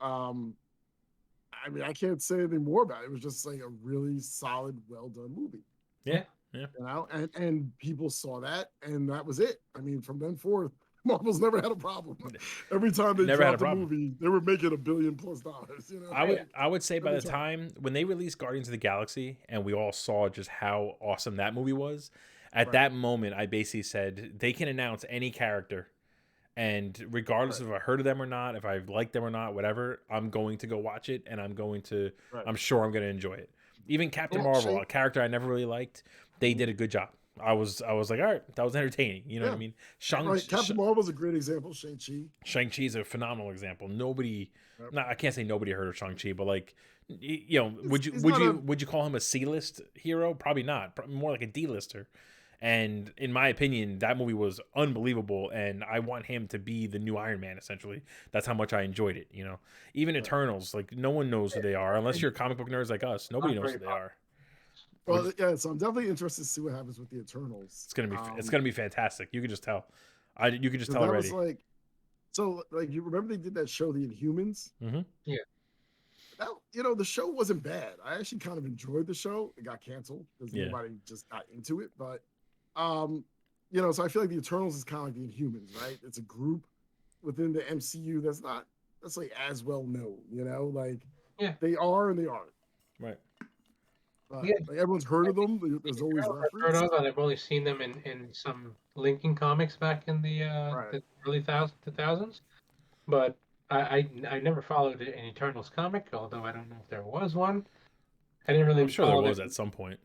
I mean, I can't say anything more about it. It was just like a really solid, well done movie. Yeah. And people saw that, and that was it. I mean, from then forth, Marvel's never had a problem. Every time they dropped a movie, they were making $1 billion+. I would say by the time when they released Guardians of the Galaxy, and we all saw just how awesome that movie was, at that moment, I basically said they can announce any character, and regardless if I heard of them or not, if I liked them or not, whatever, I'm going to go watch it, and I'm sure I'm going to enjoy it. Even Captain Marvel, a character I never really liked, they did a good job. I was like, all right, that was entertaining. You know what I mean? Captain Marvel's a great example. Shang-Chi. Shang-Chi is a phenomenal example. I can't say nobody heard of Shang-Chi, but like, would you call him a C-list hero? Probably not. More like a D-lister. And in my opinion, that movie was unbelievable, and I want him to be the new Iron Man, essentially. That's how much I enjoyed it, Even Eternals, like, no one knows who they are, unless you're comic book nerds like us. Nobody knows who they are. Well, yeah, so I'm definitely interested to see what happens with the Eternals. It's gonna be fantastic. You can just tell. You could just tell that already. was like, so like you remember they did that show, The Inhumans? Mm-hmm. Yeah. That, you know, the show wasn't bad. I actually kind of enjoyed the show. It got canceled because nobody just got into it. But you know, so I feel like the Eternals is kind of like the Inhumans, right? It's a group within the MCU that's not necessarily as well known, you know, like they are and they aren't. Right. Like everyone's heard of them. There's always I've heard reference. of, and I've only seen them in some Lincoln comics back in the early 2000s. But I never followed an Eternals comic, although I don't know if there was one. I didn't really I'm sure there follow was them. at some point.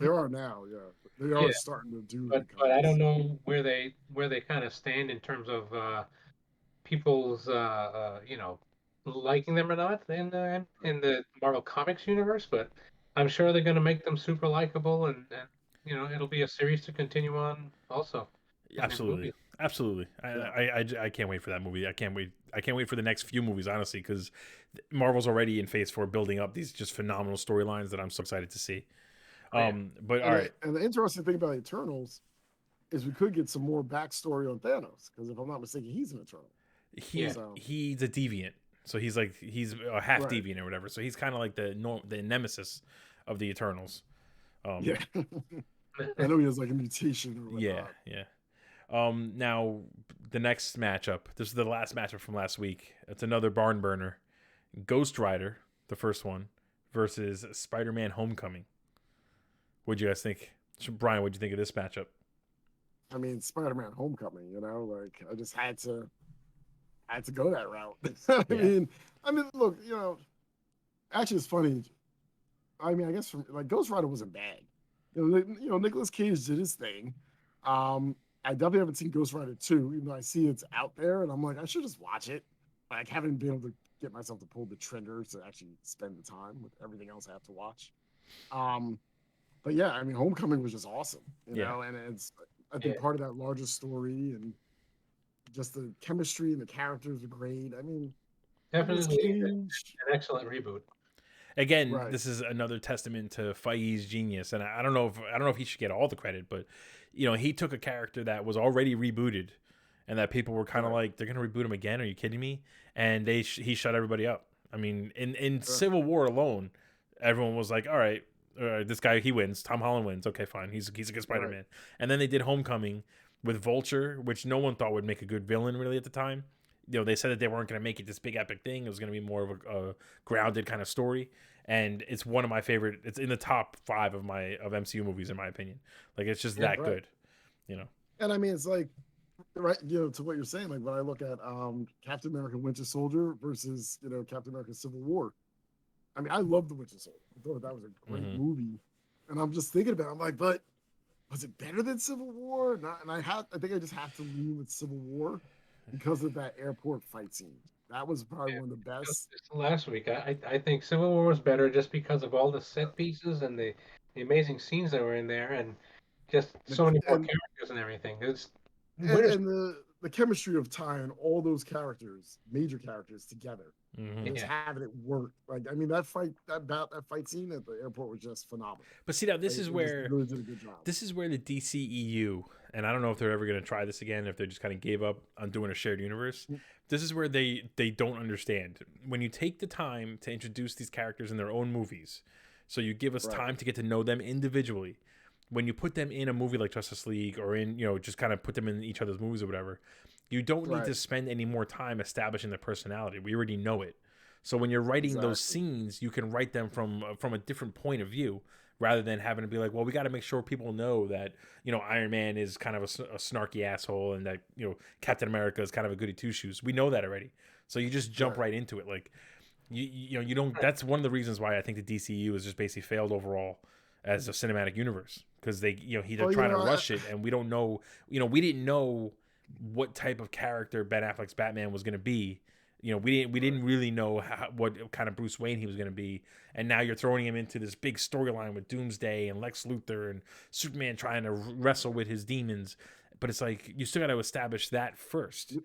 There are now, yeah. They are starting to do but I don't know where they kind of stand in terms of people's you know, liking them or not in the Marvel Comics universe. But I'm sure they're going to make them super likable, and you know, it'll be a series to continue on also. Absolutely. I can't wait for that movie. I can't wait for the next few movies, honestly, because Marvel's already in phase 4 building up these just phenomenal storylines that I'm so excited to see. But all right. And the interesting thing about Eternals is we could get some more backstory on Thanos, because if I'm not mistaken, he's an Eternal. He's a deviant. So he's a half deviant or whatever. So he's kind of like the nemesis of the Eternals. I know he has like a mutation or whatnot. Yeah. Now the next matchup. This is the last matchup from last week. It's another barn burner. Ghost Rider, the first one, versus Spider-Man: Homecoming. What'd you guys think? Brian, what'd you think of this matchup? I mean, Spider-Man: Homecoming. You know, like I just had to go that route. I mean, look, you know, actually, it's funny. I mean, I guess like Ghost Rider wasn't bad. You know, Nicolas Cage did his thing. I definitely haven't seen Ghost Rider 2, even though I see it's out there, and I'm like, I should just watch it. Like, I haven't been able to get myself to pull the trigger to actually spend the time with everything else I have to watch. But yeah, I mean, Homecoming was just awesome, you know, and it's I think part of that larger story, and just the chemistry and the characters are great. I mean, definitely an excellent reboot. Again, this is another testament to Feige's genius, and I don't know if he should get all the credit, but you know, he took a character that was already rebooted, and that people were kind of like, they're gonna reboot him again? Are you kidding me? And he shut everybody up. I mean, in Civil War alone, everyone was like, all right, this guy, he wins. Tom Holland wins. Okay, fine. He's a good Spider-Man. And then they did Homecoming with Vulture, which no one thought would make a good villain really at the time. You know, they said that they weren't going to make it this big epic thing. It was going to be more of a grounded kind of story. And it's one of my favorite. It's in the top 5 of MCU movies, in my opinion. Like, it's just that good, you know. And I mean, it's like, you know, to what you're saying, like when I look at Captain America: Winter Soldier versus, you know, Captain America: Civil War. I mean, I love the Winter Soldier. I thought that was a great movie. And I'm just thinking about it. I'm like, but was it better than Civil War? And I think I just have to lean with Civil War because of that airport fight scene. That was probably one of the best. Last week, I think Civil War was better just because of all the set pieces and the amazing scenes that were in there, and just so many more characters and everything. And the chemistry of tying all those characters, major characters, together, just having it work. Like, I mean, that fight scene at the airport was just phenomenal. But see, now this is where really did a good job. This is where the DCEU, and I don't know if they're ever going to try this again, if they just kind of gave up on doing a shared universe. This is where they don't understand. When you take the time to introduce these characters in their own movies, so you give us time to get to know them individually. When you put them in a movie like Justice League, or in, you know, just kind of put them in each other's movies or whatever, you don't need to spend any more time establishing their personality. We already know it. So when you're writing those scenes, you can write them from a different point of view, rather than having to be like, well, we got to make sure people know that, you know, Iron Man is kind of a snarky asshole, and that, you know, Captain America is kind of a goody two shoes. We know that already. So you just jump right into it. Like, you know, you don't. That's one of the reasons why I think the DCU has just basically failed overall as a cinematic universe, because they, you know, they're trying to rush it, and we don't know. You know, we didn't know what type of character Ben Affleck's Batman was going to be. You know, we didn't really know what kind of Bruce Wayne he was going to be, and now you're throwing him into this big storyline with Doomsday and Lex Luthor and Superman trying to wrestle with his demons. But it's like, you still got to establish that first,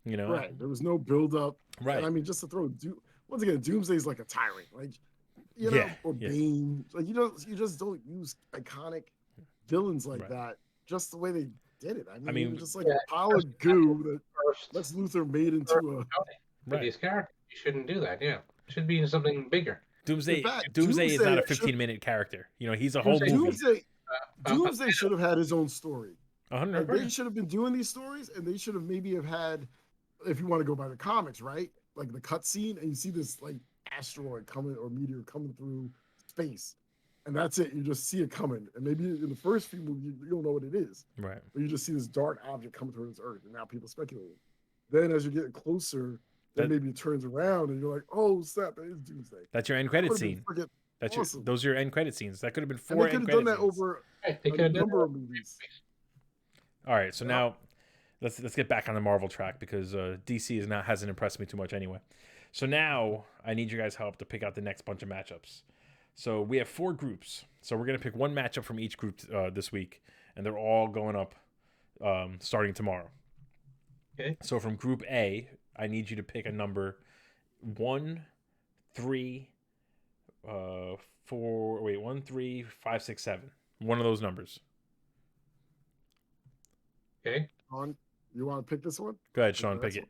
you know? Right. There was no build up. Right. And I mean, just to throw once again, Doomsday is like a tyrant, like, you know, or Bane. Like, you know, you just don't use iconic villains like that. Just the way they did it. I I mean, it mean, was just like a pile of goo that First, Lex Luthor made first into a. for these characters, you shouldn't do that. Yeah, it should be something bigger. In Doomsday fact, Doomsday is not a should 15-minute character. You know, he's a whole Doomsday, movie. Doomsday should have had his own story. 100%. Like they should have been doing these stories, and they should have maybe have had, if you want to go by the comics, right? Like the cutscene, and you see this like asteroid coming or meteor coming through space, and that's it. You just see it coming, and maybe in the first few movies you don't know what it is, Right? But you just see this dark object coming towards Earth, and now people speculate. Then as you get closer, then maybe it turns around, and you're like, "Oh snap! It is Doomsday." That's your end credit scene. That's awesome. Those are your end credit scenes. That could have been 4 and they could end have done credit that scenes. over they a number of movies. All right, so now let's get back on the Marvel track because DC hasn't impressed me too much anyway. So now I need you guys' help to pick out the next bunch of matchups. So we have 4 groups. So we're gonna pick one matchup from each group this week, and they're all going up starting tomorrow. Okay. So from Group A, I need you to pick a number 1, 3, 1, 3, 5, 6, 7. One of those numbers. Okay. You want to pick this one? Go ahead, Shaun. Pick it.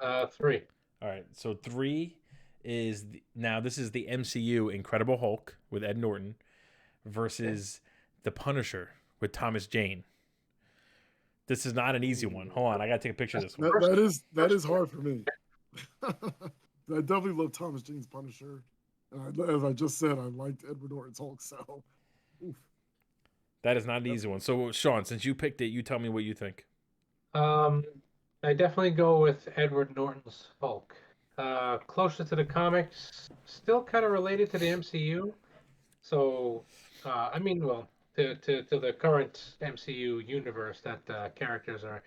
3. All right. So 3 is now this is the MCU Incredible Hulk with Ed Norton versus the Punisher with Thomas Jane. This is not an easy one. Hold on, I gotta take a picture of this one. That is hard for me. I definitely love Thomas Jane's Punisher, and as I just said, I liked Edward Norton's Hulk. So, oof. That is not an easy one. So, Shaun, since you picked it, you tell me what you think. I definitely go with Edward Norton's Hulk. Closer to the comics, still kind of related to the MCU. So, I mean, well, to the current MCU universe that characters are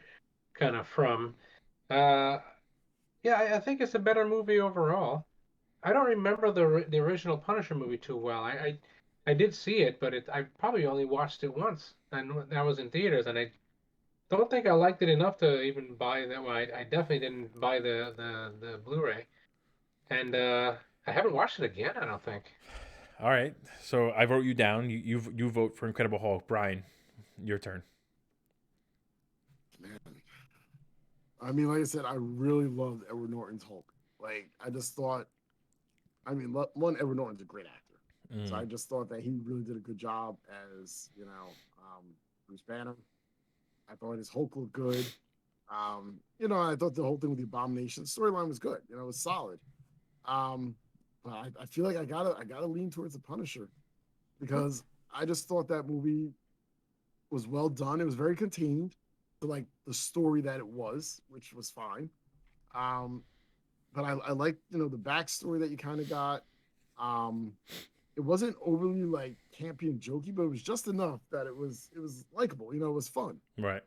kind of from. Yeah, I think it's a better movie overall. I don't remember the original Punisher movie too well. I did see it, but I probably only watched it once, and that was in theaters, and I don't think I liked it enough to even buy that. Well, I definitely didn't buy the Blu-ray, and I haven't watched it again. I don't think. All right, so I wrote you down. You vote for Incredible Hulk. Brian, your turn. Man, I mean, like I said, I really loved Edward Norton's Hulk. Like, I just thought, I mean, one, Edward Norton's a great actor, so I just thought that he really did a good job as Bruce Banner. I thought his Hulk looked good. I thought the whole thing with the Abomination storyline was good. It was solid. But I feel like I gotta lean towards the Punisher because I just thought that movie was well done. It was very contained to like the story that it was, which was fine. But I liked the backstory that you kind of got. It wasn't overly like campy and jokey, but it was just enough that it was likable. It was fun. Right.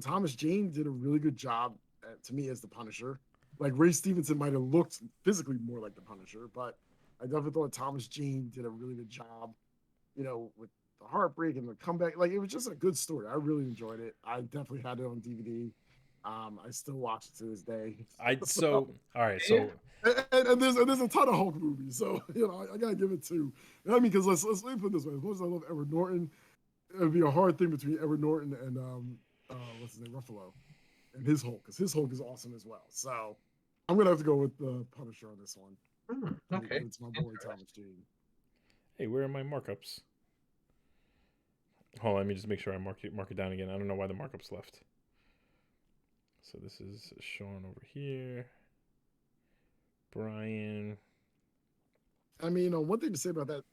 Thomas Jane did a really good job to me as the Punisher. Like Ray Stevenson might have looked physically more like the Punisher, but I definitely thought Thomas Jane did a really good job. With the heartbreak and the comeback, like it was just a good story. I really enjoyed it. I definitely had it on DVD. I still watch it to this day. All right. So and there's a ton of Hulk movies, so I gotta give it to. I mean, because let me put it this way: as much as I love Edward Norton, it would be a hard thing between Edward Norton and what's his name, Ruffalo, and his Hulk, because his Hulk is awesome as well. So I'm gonna have to go with the Punisher on this one. Okay, it's my boy Thomas Jane. Hey, where are my markups? Hold on, let me just make sure I mark it down again. I don't know why the markups left. So this is Shaun over here. Brian. I mean, one thing to say about that,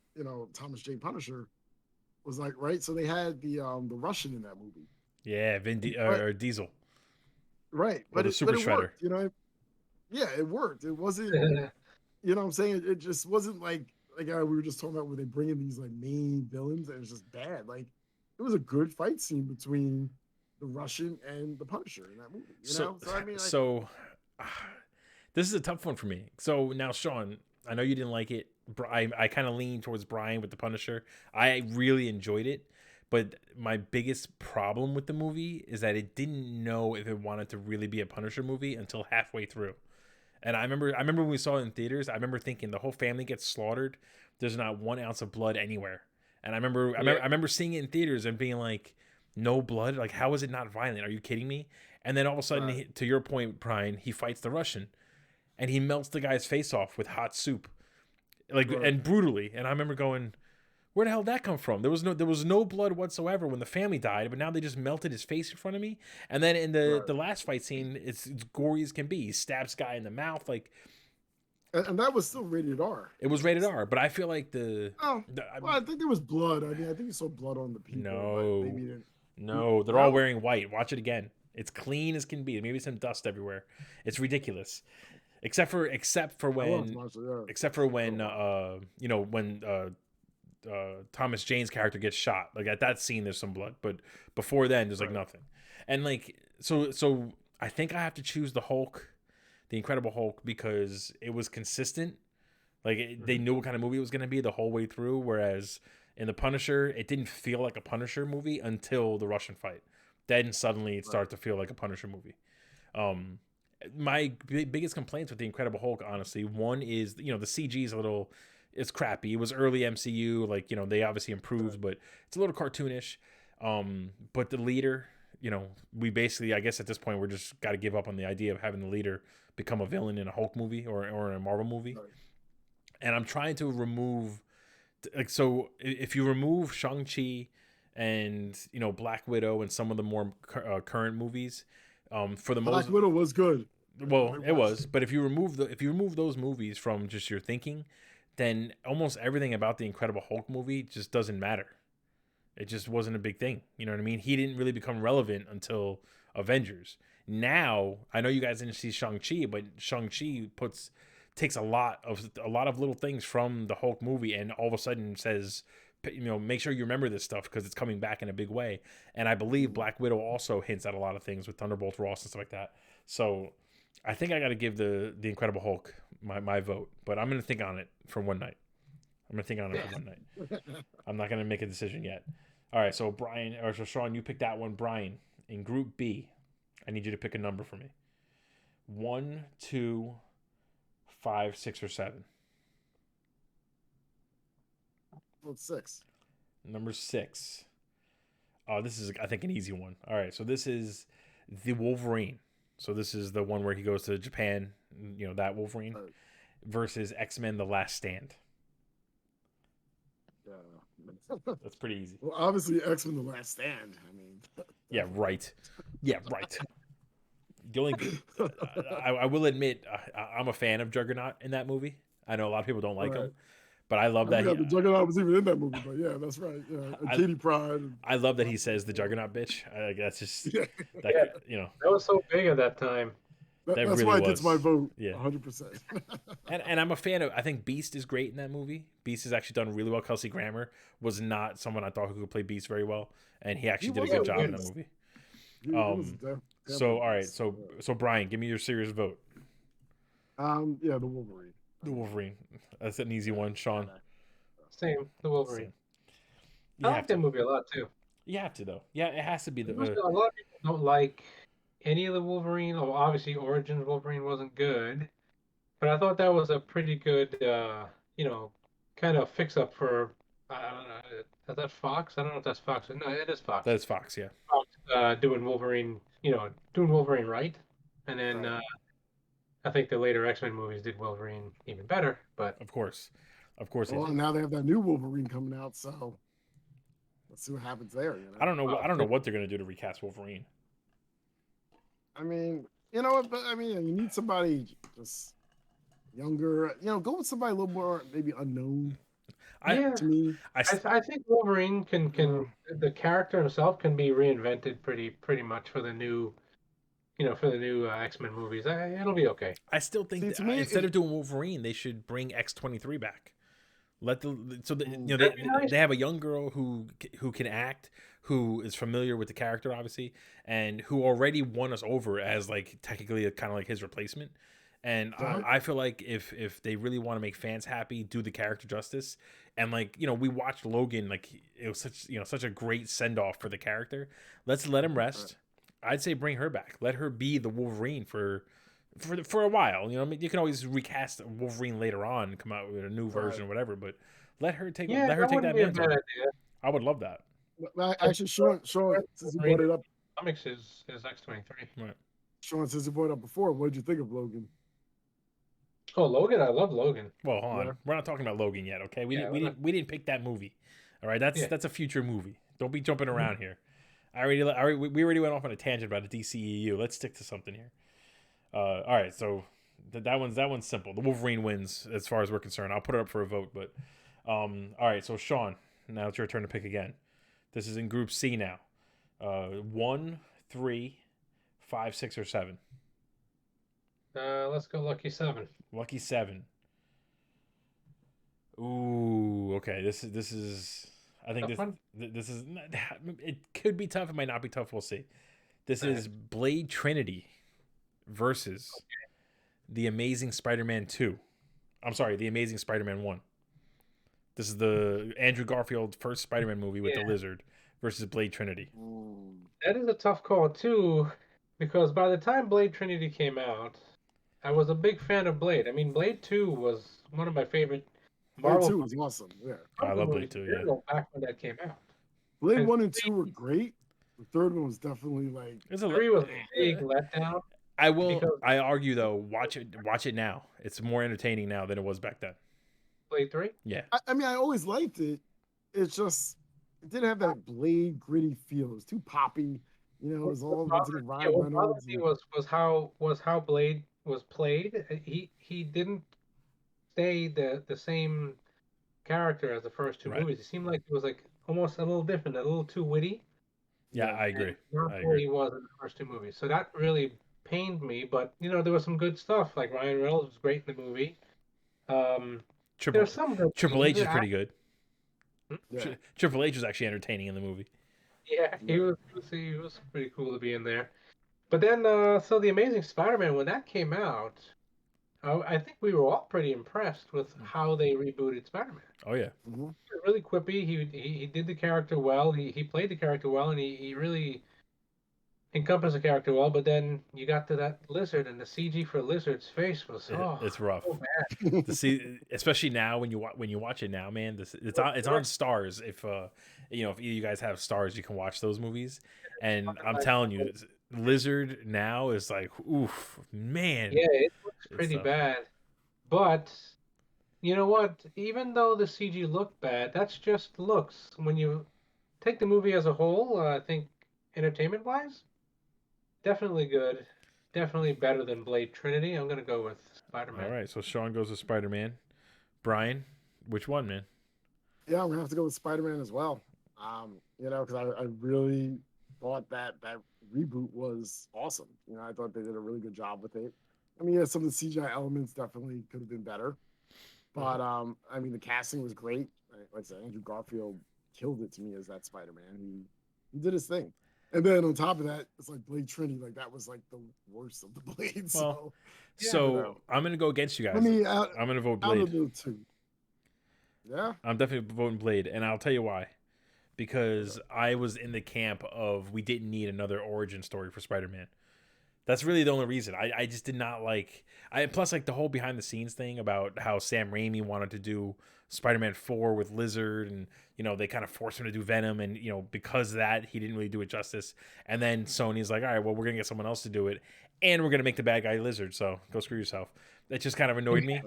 Thomas Jane Punisher was like, right? So they had the Russian in that movie. Yeah, or Diesel. Right, but the Super Shredder. Worked, yeah, it worked. It wasn't, what I'm saying? It just wasn't like we were just talking about where they bring in these like main villains and it was just bad. Like it was a good fight scene between the Russian and the Punisher in that movie. So I mean, this is a tough one for me. So now, Shaun, I know you didn't like it. I kind of lean towards Brian with the Punisher. I really enjoyed it, but my biggest problem with the movie is that it didn't know if it wanted to really be a Punisher movie until halfway through. And I remember when we saw it in theaters, I remember thinking the whole family gets slaughtered. There's not 1 ounce of blood anywhere. And I remember seeing it in theaters and being like, no blood. Like, how is it not violent? Are you kidding me? And then all of a sudden, Right. to your point, Brian, he fights the Russian, and he melts the guy's face off with hot soup, like, Right. and brutally. And I remember going, where the hell did that come from? There was no blood whatsoever when the family died, but now they just melted his face in front of me. And then in the last fight scene, it's gory as can be. He stabs guy in the mouth, like. And that was still rated R. It was rated R, but I feel like well, I think there was blood. I mean, I think you saw blood on the people. No, but maybe didn't. No, they're all wearing white. Watch it again. It's clean as can be. Maybe some dust everywhere. It's ridiculous. Except for when you know, when Thomas Jane's character gets shot. Like, at that scene, there's some blood, but before then, there's like nothing. And like, so I think I have to choose the Incredible Hulk, because it was consistent. Like, they knew what kind of movie it was going to be the whole way through. Whereas in the Punisher, it didn't feel like a Punisher movie until the Russian fight. Then suddenly it started to feel like a Punisher movie. My biggest complaints with the Incredible Hulk, honestly, one is, you know, the CG is it's crappy. It was early MCU, like, you know, they obviously improved, but it's a little cartoonish. But the leader, you know, we basically, I guess at this point, we're just got to give up on the idea of having the leader become a villain in a Hulk movie or in a Marvel movie. Right. And I'm trying to remove, like, so if you remove Shang-Chi and, you know, Black Widow and some of the more current movies, for the most, Black Widow was good. Well, it was, but if you remove those movies from just your thinking, then almost everything about the Incredible Hulk movie just doesn't matter. It just wasn't a big thing. You know what I mean? He didn't really become relevant until Avengers. Now, I know you guys didn't see Shang-Chi, but Shang-Chi takes a lot of little things from the Hulk movie and all of a sudden says, you know, make sure you remember this stuff because it's coming back in a big way. And I believe Black Widow also hints at a lot of things with Thunderbolt Ross and stuff like that. So I think I got to give the Incredible Hulk my vote, but I'm going to think on it for one night. I'm not going to make a decision yet. All right, so Shaun, you picked that one. Brian, in Group B, I need you to pick a number for me. 1, 2, 5, 6, or 7. Well, 6. Number 6. Oh, this is, I think, an easy one. All right, so this is the Wolverine. So this is the one where he goes to Japan, you know, that Wolverine, versus X-Men: The Last Stand. That's pretty easy. Well, obviously, X-Men: The Last Stand. I mean, yeah, right. The only, I will admit, I'm a fan of Juggernaut in that movie. I know a lot of people don't like him, but I love that. The Juggernaut was even in that movie, but yeah, that's right. Yeah, Katie Pride. I love that he says the Juggernaut bitch. That's just, you know, that was so big at that time. That's really why it gets my vote. Yeah, 100%. and I'm a fan of. I think Beast is great in that movie. Beast has actually done really well. Kelsey Grammer was not someone I thought who could play Beast very well, and he actually did a good job in that movie. So all right, so Brian, give me your serious vote. Yeah, the Wolverine. The Wolverine. That's an easy one, Shaun. Same, the Wolverine. I like that movie a lot too. You have to though. Yeah, it has to be the. A lot of people don't like any of the Wolverine. Oh, obviously, Origins Wolverine wasn't good, but I thought that was a pretty good, you know, kind of fix-up for. I don't know. Is that Fox? I don't know if that's Fox. No, it is Fox. That's Fox, yeah. Fox doing Wolverine, you know, doing Wolverine right, and then I think the later X-Men movies did Wolverine even better. But of course. Well, now they have that new Wolverine coming out, so let's see what happens there. You know? I don't know what they're gonna do to recast Wolverine. I mean, you know what? But I mean, you need somebody just younger. You know, go with somebody a little more maybe unknown. To me, I think Wolverine can the character himself can be reinvented pretty much for the new, you know, for the new X-Men movies. It'll be okay. I still think instead of doing Wolverine, they should bring X-23 back. They have a young girl who can act, who is familiar with the character, obviously, and who already won us over as like technically kind of like his replacement. And I feel like if they really want to make fans happy, do the character justice, and like, you know, we watched Logan, like it was such a great send off for the character. Let's let him rest. I'd say bring her back. Let her be the Wolverine for a while. You know, I mean, you can always recast Wolverine later on and come out with a new version or whatever, but let her take that mantle. I would love that. Actually, Sean, since you brought it up, comics is X-23. Right. Sean, since you brought it up before, what did you think of Logan? Oh, Logan! I love Logan. Well, hold on. Yeah. We're not talking about Logan yet, okay? Yeah, We didn't pick that movie. All right, Yeah. that's a future movie. Don't be jumping around here. We already went off on a tangent about the DCEU. Let's stick to something here. All right, so that one's simple. The Wolverine wins as far as we're concerned. I'll put it up for a vote, but all right. So Shaun, now it's your turn to pick again. This is in Group C now. 1, 3, 5, 6, or 7. Let's go Lucky 7. Lucky 7. Ooh, okay. This is. I think this is. It could be tough. It might not be tough. We'll see. This is Blade Trinity versus The Amazing Spider-Man 2. I'm sorry, The Amazing Spider-Man 1. This is the Andrew Garfield first Spider-Man movie with the lizard versus Blade Trinity. That is a tough call too, because by the time Blade Trinity came out, I was a big fan of Blade. I mean, Blade 2 was one of my favorite Marvel. Blade 2 was awesome. Yeah, I love Blade 2. Yeah, back when that came out. Blade 1 and 2 were great. The third one was definitely like 3 was a big letdown. I argue though. Watch it now. It's more entertaining now than it was back then. Blade 3. Yeah. I mean, I always liked it. It's just it didn't have that Blade gritty feel. It was too poppy. You know, it was all Ryan Reynolds. Was how Blade was played. He didn't stay the same character as the first two movies. It seemed like it was like almost a little different, a little too witty. Yeah, I agree. Not what he was in the first two movies. So that really pained me. But you know, there was some good stuff. Like Ryan Reynolds was great in the movie. Triple H is pretty good. Yeah. Triple H was actually entertaining in the movie. Yeah, he was pretty cool to be in there. But then, so The Amazing Spider-Man, when that came out, I think we were all pretty impressed with how they rebooted Spider-Man. Oh yeah, really quippy. He did the character well. He played the character well, and he really encompassed the character well. But then you got to that lizard, and the CG for Lizard's face was it's rough. So bad. To see, especially now when you watch it now, man. It's on Stars. If if either of you guys have Stars, you can watch those movies. And I'm telling you, Lizard now is like, oof, man. Yeah, it looks pretty bad. But you know what? Even though the CG looked bad, that's just looks. When you take the movie as a whole, I think entertainment-wise, definitely good. Definitely better than Blade Trinity. I'm going to go with Spider-Man. All right, so Shaun goes with Spider-Man. Brian, which one, man? Yeah, I'm going to have to go with Spider-Man as well. Because I really thought that reboot was awesome. I thought they did a really good job with it. I mean, some of the CGI elements definitely could have been better. But, I mean, the casting was great. Like I said, Andrew Garfield killed it to me as that Spider-Man. He did his thing. And then on top of that, it's like Blade Trinity. Like, that was like the worst of the Blades. Well, so I'm going to go against you guys. I'm going to vote Blade. Out of the two. Yeah? I'm definitely voting Blade. And I'll tell you why. Because I was in the camp of we didn't need another origin story for Spider-Man. That's really the only reason. I just did not like... Plus, like, the whole behind-the-scenes thing about how Sam Raimi wanted to do Spider-Man 4 with Lizard, and, they kind of forced him to do Venom, and, because of that, he didn't really do it justice. And then Sony's like, all right, well, we're going to get someone else to do it, and we're going to make the bad guy Lizard, so go screw yourself. That just kind of annoyed me.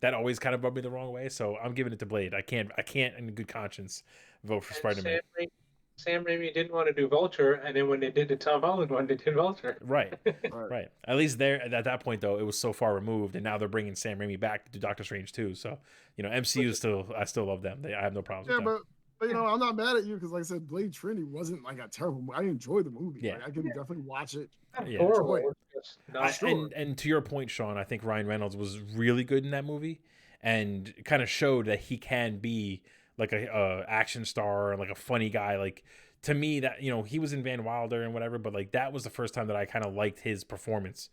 That always kind of rubbed me the wrong way, so I'm giving it to Blade. I can't, in good conscience, vote for Spider-Man. Sam Raimi didn't want to do Vulture, and then when they did the Tom Holland one, they did Vulture. Right. At least there, at that point, though, it was so far removed, and now they're bringing Sam Raimi back to do Doctor Strange too. So, MCU I still love them. I have no problems with them. But I'm not mad at you because, like I said, Blade Trinity wasn't like a terrible movie. I enjoyed the movie. Yeah. Like, I can definitely watch it. And to your point, Shaun, I think Ryan Reynolds was really good in that movie, and kind of showed that he can be like a action star and like a funny guy. Like, to me, that he was in Van Wilder and whatever, but like that was the first time that I kind of liked his performance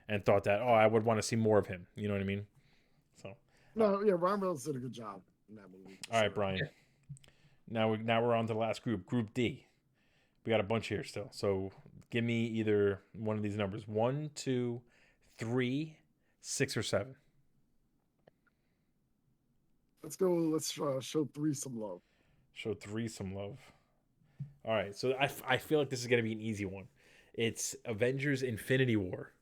and thought that I would want to see more of him. You know what I mean? So Ryan Reynolds did a good job in that movie. All right, Brian. Yeah. Now we're on to the last group, Group D. We got a bunch here still. So give me either one of these numbers: 1, 2, 3, 6, or 7. Let's go. Let's show 3 some love. Show 3 some love. All right, so I feel like this is gonna be an easy one. It's Avengers: Infinity War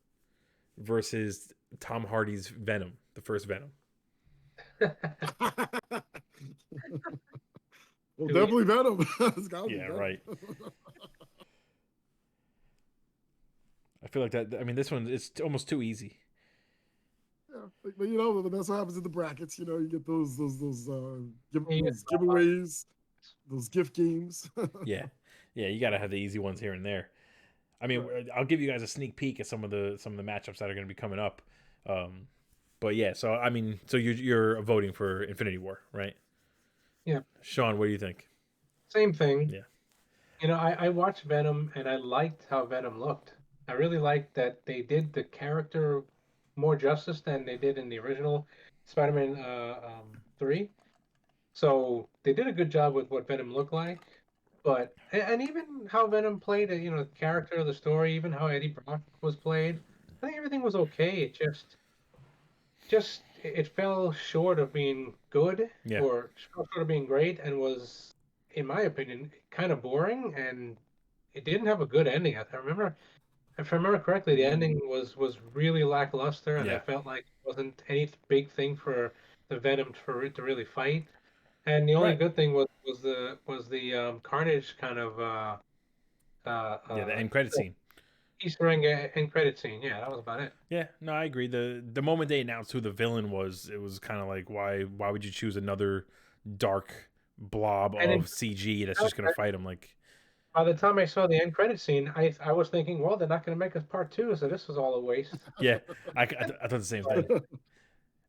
versus Tom Hardy's Venom, the first Venom. Well, definitely Venom. It's gotta be Yeah, Venom. right. I feel like that. I mean, this one is almost too easy. Yeah, but you know, that's what happens in the brackets. You know, you get those Yeah. those giveaways, those gift games. Yeah, yeah, you got to have the easy ones here and there. I mean, Right. I'll give you guys a sneak peek at some of the matchups that are going to be coming up. But yeah, so I mean, so you're voting for Infinity War, right? Yeah. Shaun, what do you think? Same thing. Yeah. You know, I watched Venom and I liked how Venom looked. I really liked that they did the character more justice than they did in the original Spider-Man 3. So they did a good job with what Venom looked like. But and even how Venom played, you know, the character, the story, even how Eddie Brock was played, I think everything was okay. It just it fell short of being good Yeah. or fell short of being great and was, in my opinion, kind of boring and it didn't have a good ending. I remember, if I remember correctly, the ending was really lackluster, and I Yeah. felt like it wasn't any big thing for the Venom for it to really fight. And the only Right. good thing was the Carnage kind of Yeah, the end credit scene. Easter egg end credit scene. Yeah, that was about it. Yeah, no, I agree. The moment they announced who the villain was, it was kind of like, why would you choose another dark blob And of CG that's just gonna fight him? Like, by the time I saw the end credit scene, I was thinking, well, they're not going to make us part two, so this was all a waste. yeah, I thought the same thing.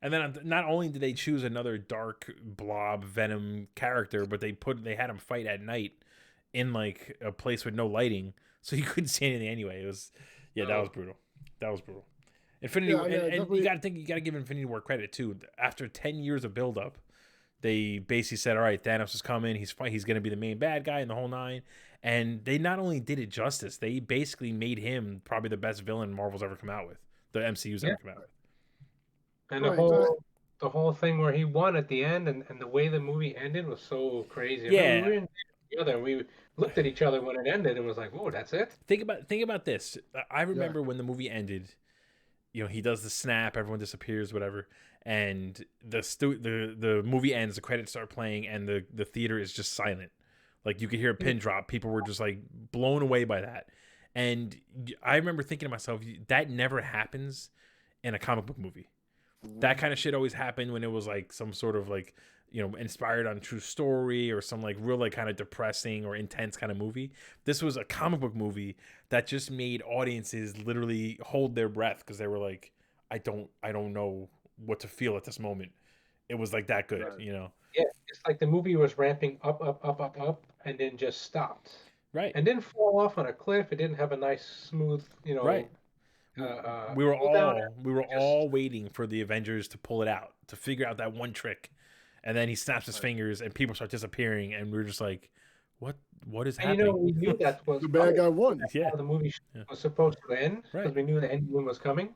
And then not only did they choose another dark blob Venom character, but they had him fight at night in like a place with no lighting, so you couldn't see anything anyway. It was, yeah, that was brutal. That was brutal. Infinity, Yeah, yeah, and you definitely. got to think, you got to give Infinity War credit too. After 10 years of buildup, they basically said, "All right, Thanos is coming. He's going to be the main bad guy in the whole nine." And they not only did it justice, they basically made him probably the best villain Marvel's ever come out with, the MCU's Yeah, ever come out with. and Right. the whole thing where he won at the end, and the way the movie ended was so crazy. I remember we Yeah, were in together, and we looked at each other when it ended, and was like, "Whoa, that's it." think about this. I Yeah. remember when the movie ended. You know, he does the snap, everyone disappears, whatever, and the movie ends, the credits start playing, and the theater is just silent. Like you could hear a pin drop. People were just like blown away by that. And I remember thinking to myself, that never happens in a comic book movie. That kind of shit always happened when it was like some sort of like, you know, inspired on true story or some like real like kind of depressing or intense kind of movie. This was a comic book movie that just made audiences literally hold their breath because they were like, I don't know what to feel at this moment. It was like that good, Right. you know. Yeah, it's like the movie was ramping up, up, up, up, up, and then just stopped, Right. and didn't fall off on a cliff. It didn't have a nice, smooth, Right. cool down. We were Just all waiting for the Avengers to pull it out, to figure out that one trick. And then he snaps his Right. fingers and people start disappearing and we're just like, what is and happening? we knew that was The bad coming. guy won. That's Yeah. how the movie Yeah. was supposed to end, Right. because we knew the ending was coming.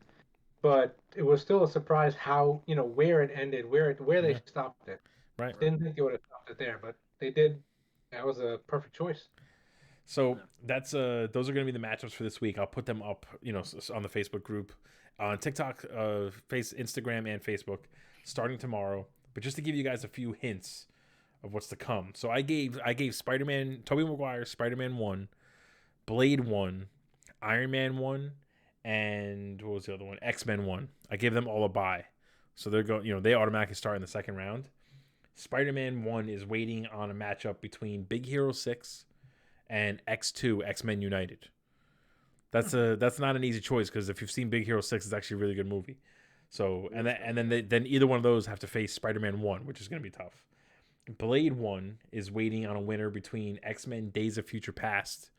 But it was still a surprise how, where it ended, where they Yeah. stopped it. Right. Didn't think they would have stopped it there, but they did. That was a perfect choice. So that's those are going to be the matchups for this week. I'll put them up, you know, on the Facebook group, on TikTok, Instagram, and Facebook, starting tomorrow. But just to give you guys a few hints of what's to come. So I gave Spider-Man, Tobey Maguire, Spider-Man 1, Blade 1, Iron Man 1, and what was the other one? X-Men 1. I gave them all a bye. So they're going, you know, they automatically start in the second round. Spider-Man 1 is waiting on a matchup between Big Hero 6 and X2, X-Men United. That's not an easy choice because if you've seen Big Hero 6, it's actually a really good movie. So then either one of those have to face Spider-Man 1, which is going to be tough. Blade 1 is waiting on a winner between X-Men Days of Future Past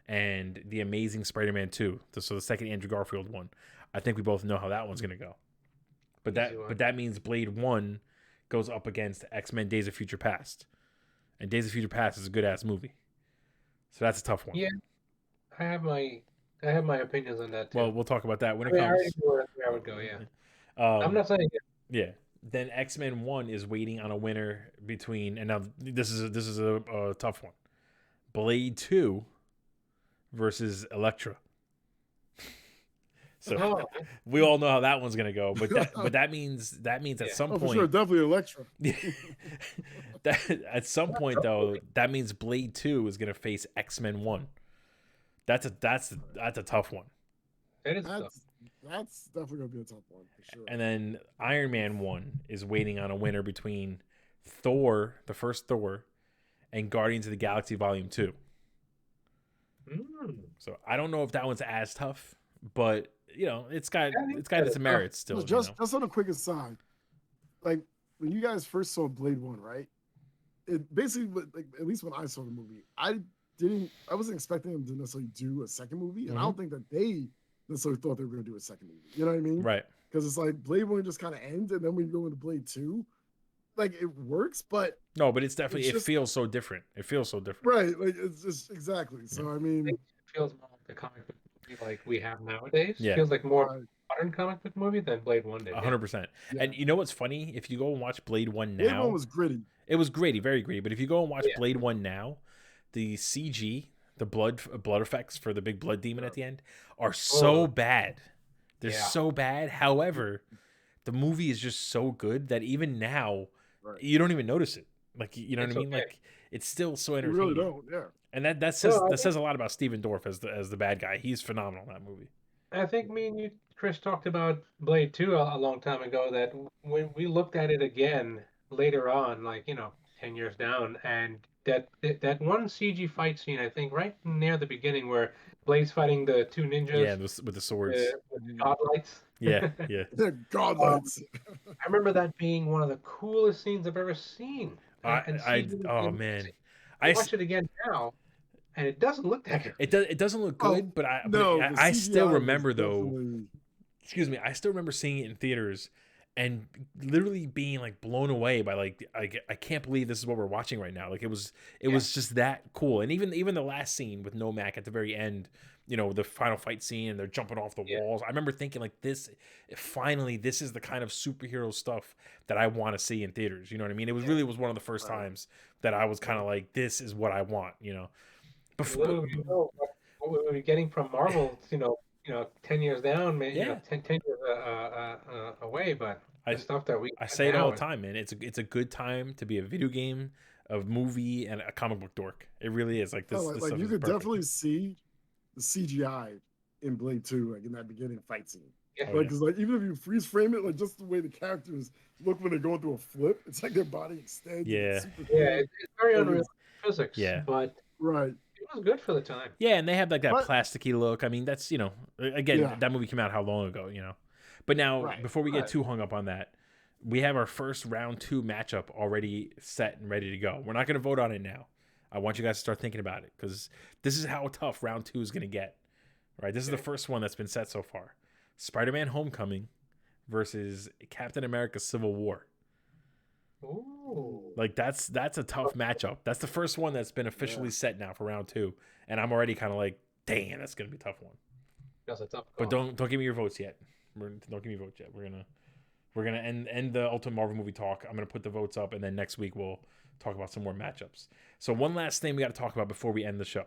and The Amazing Spider-Man 2. So the second Andrew Garfield one. I think we both know how that one's going to go. But that means Blade 1 goes up against X-Men Days of Future Past. And Days of Future Past is a good ass movie. So that's a tough one. Yeah, I have my opinions on that too. Well, we'll talk about that when it I comes. already knew where I would go. Yeah, I'm not saying it. Yeah. Then X-Men 1 is waiting on a winner between, and now this is a tough one. Blade 2 versus Elektra. So we all know how that one's gonna go, but that means at some point, for sure, definitely Elektra. At some point though, that means Blade 2 is gonna face X-Men 1. That's a tough one. That's definitely gonna be a tough one for sure. And then Iron Man 1 is waiting on a winner between Thor, the first Thor, and Guardians of the Galaxy Volume 2. So I don't know if that one's as tough, but it's got its merits still. Just on a quick aside, like when you guys first saw Blade 1, right? It basically, like, at least when I saw the movie, I wasn't expecting them to necessarily do a second movie, and I don't think that they necessarily thought they were going to do a second movie. You know what I mean? Right. Because it's like Blade 1 just kind of ends, and then when you go into Blade 2, like it works, but no, but it's definitely it feels so different. It feels so different. Right. Like it's just exactly. So I mean, it feels more like the comic book movie like we have nowadays. Yeah. It feels like more modern comic book movie than Blade 1 did. 100%. And you know what's funny? If you go and watch Blade 1 now, Blade 1 was gritty. It was gritty, very gritty. But if you go and watch Blade 1 now, the CG, the blood effects for the big blood demon at the end are so bad. They're so bad. However, the movie is just so good that even now, you don't even notice it. Like, you know what I mean? Like, it's still so entertaining. You really don't, yeah. And that says a lot about Steven Dorff as the bad guy. He's phenomenal in that movie. I think me and you, Chris, talked about Blade 2 a long time ago, that when we looked at it again later on, like, 10 years down, and that one CG fight scene, I think, right near the beginning where Blade's fighting the two ninjas. Yeah, with the swords. With the godlights. Yeah. The godlights. I remember that being one of the coolest scenes I've ever seen. Oh, man. I watch it again now, and it doesn't look that good. It doesn't look good, but I still remember though. Excuse me, I still remember seeing it in theaters and literally being like blown away by like I can't believe this is what we're watching right now. Like it was just that cool. And even the last scene with Nomak at the very end, the final fight scene and they're jumping off the walls. I remember thinking like this is the kind of superhero stuff that I want to see in theaters. You know what I mean? It was really one of the first times that I was kind of like, this is what I want, Before, what we were getting from Marvel, 10 years down, maybe 10 years away, but the stuff that I say it all the time, man. It's a good time to be a video game, a movie, and a comic book dork. It really is. Like this. Like stuff you is could perfect. definitely see the CGI in Blade 2, like in that beginning fight scene. Yeah. Because like even if you freeze frame it, like just the way the characters look when they're going through a flip, it's like their body extends. Yeah. It's very unreal physics. Yeah. But it was good for the time. Yeah, and they have like that plasticky look. I mean, that's again, that movie came out how long ago, But now, before we get too hung up on that, we have our first round 2 matchup already set and ready to go. We're not going to vote on it now. I want you guys to start thinking about it because this is how tough round 2 is going to get. Right? This is the first one that's been set so far. Spider-Man: Homecoming versus Captain America: Civil War. Ooh. Like that's a tough matchup. That's the first one that's been officially set now for round 2, and I'm already kind of like, dang, that's gonna be a tough one. That's a tough But call. don't give me your votes yet. Don't give me votes yet. We're gonna end the Ultimate Marvel movie talk. I'm gonna put the votes up, and then next week we'll talk about some more matchups. So one last thing we got to talk about before we end the show.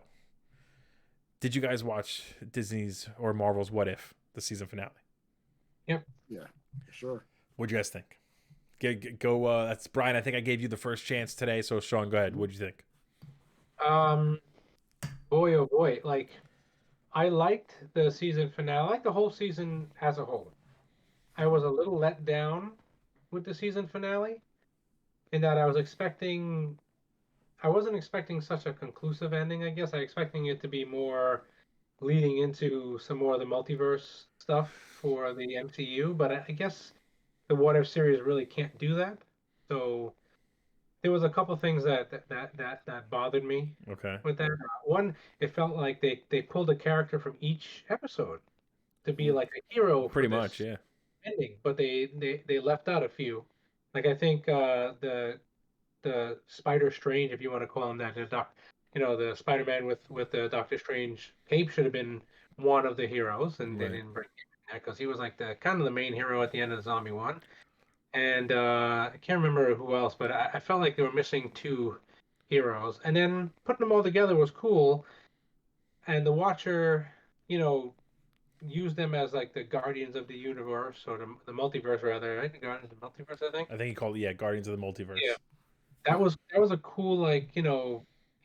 Did you guys watch Disney's or Marvel's What If, the season finale? Yep. Yeah, for sure. What'd you guys think? Go. That's Brian. I think I gave you the first chance today. So Shaun, go ahead. What'd you think? Boy, oh boy! Like, I liked the season finale. I liked the whole season as a whole. I was a little let down with the season finale, in that I wasn't expecting such a conclusive ending. I guess I expecting it to be more leading into some more of the multiverse stuff for the MCU, but I guess the What If series really can't do that. So there was a couple things that bothered me. Okay. With that, one, it felt like they pulled a character from each episode to be like a hero. Pretty much, yeah. Ending, but they left out a few. Like I think the Spider Strange, if you want to call him that, the Spider-Man with the Doctor Strange cape should have been one of the heroes, and they didn't bring him in there because he was like the kind of the main hero at the end of the Zombie one. And I can't remember who else, but I felt like they were missing two heroes, and then putting them all together was cool. And the Watcher, you know, used them as like the guardians of the universe or the multiverse rather, right? The guardians of the multiverse, I think. I think he called it, Guardians of the Multiverse. Yeah, that was a cool, like,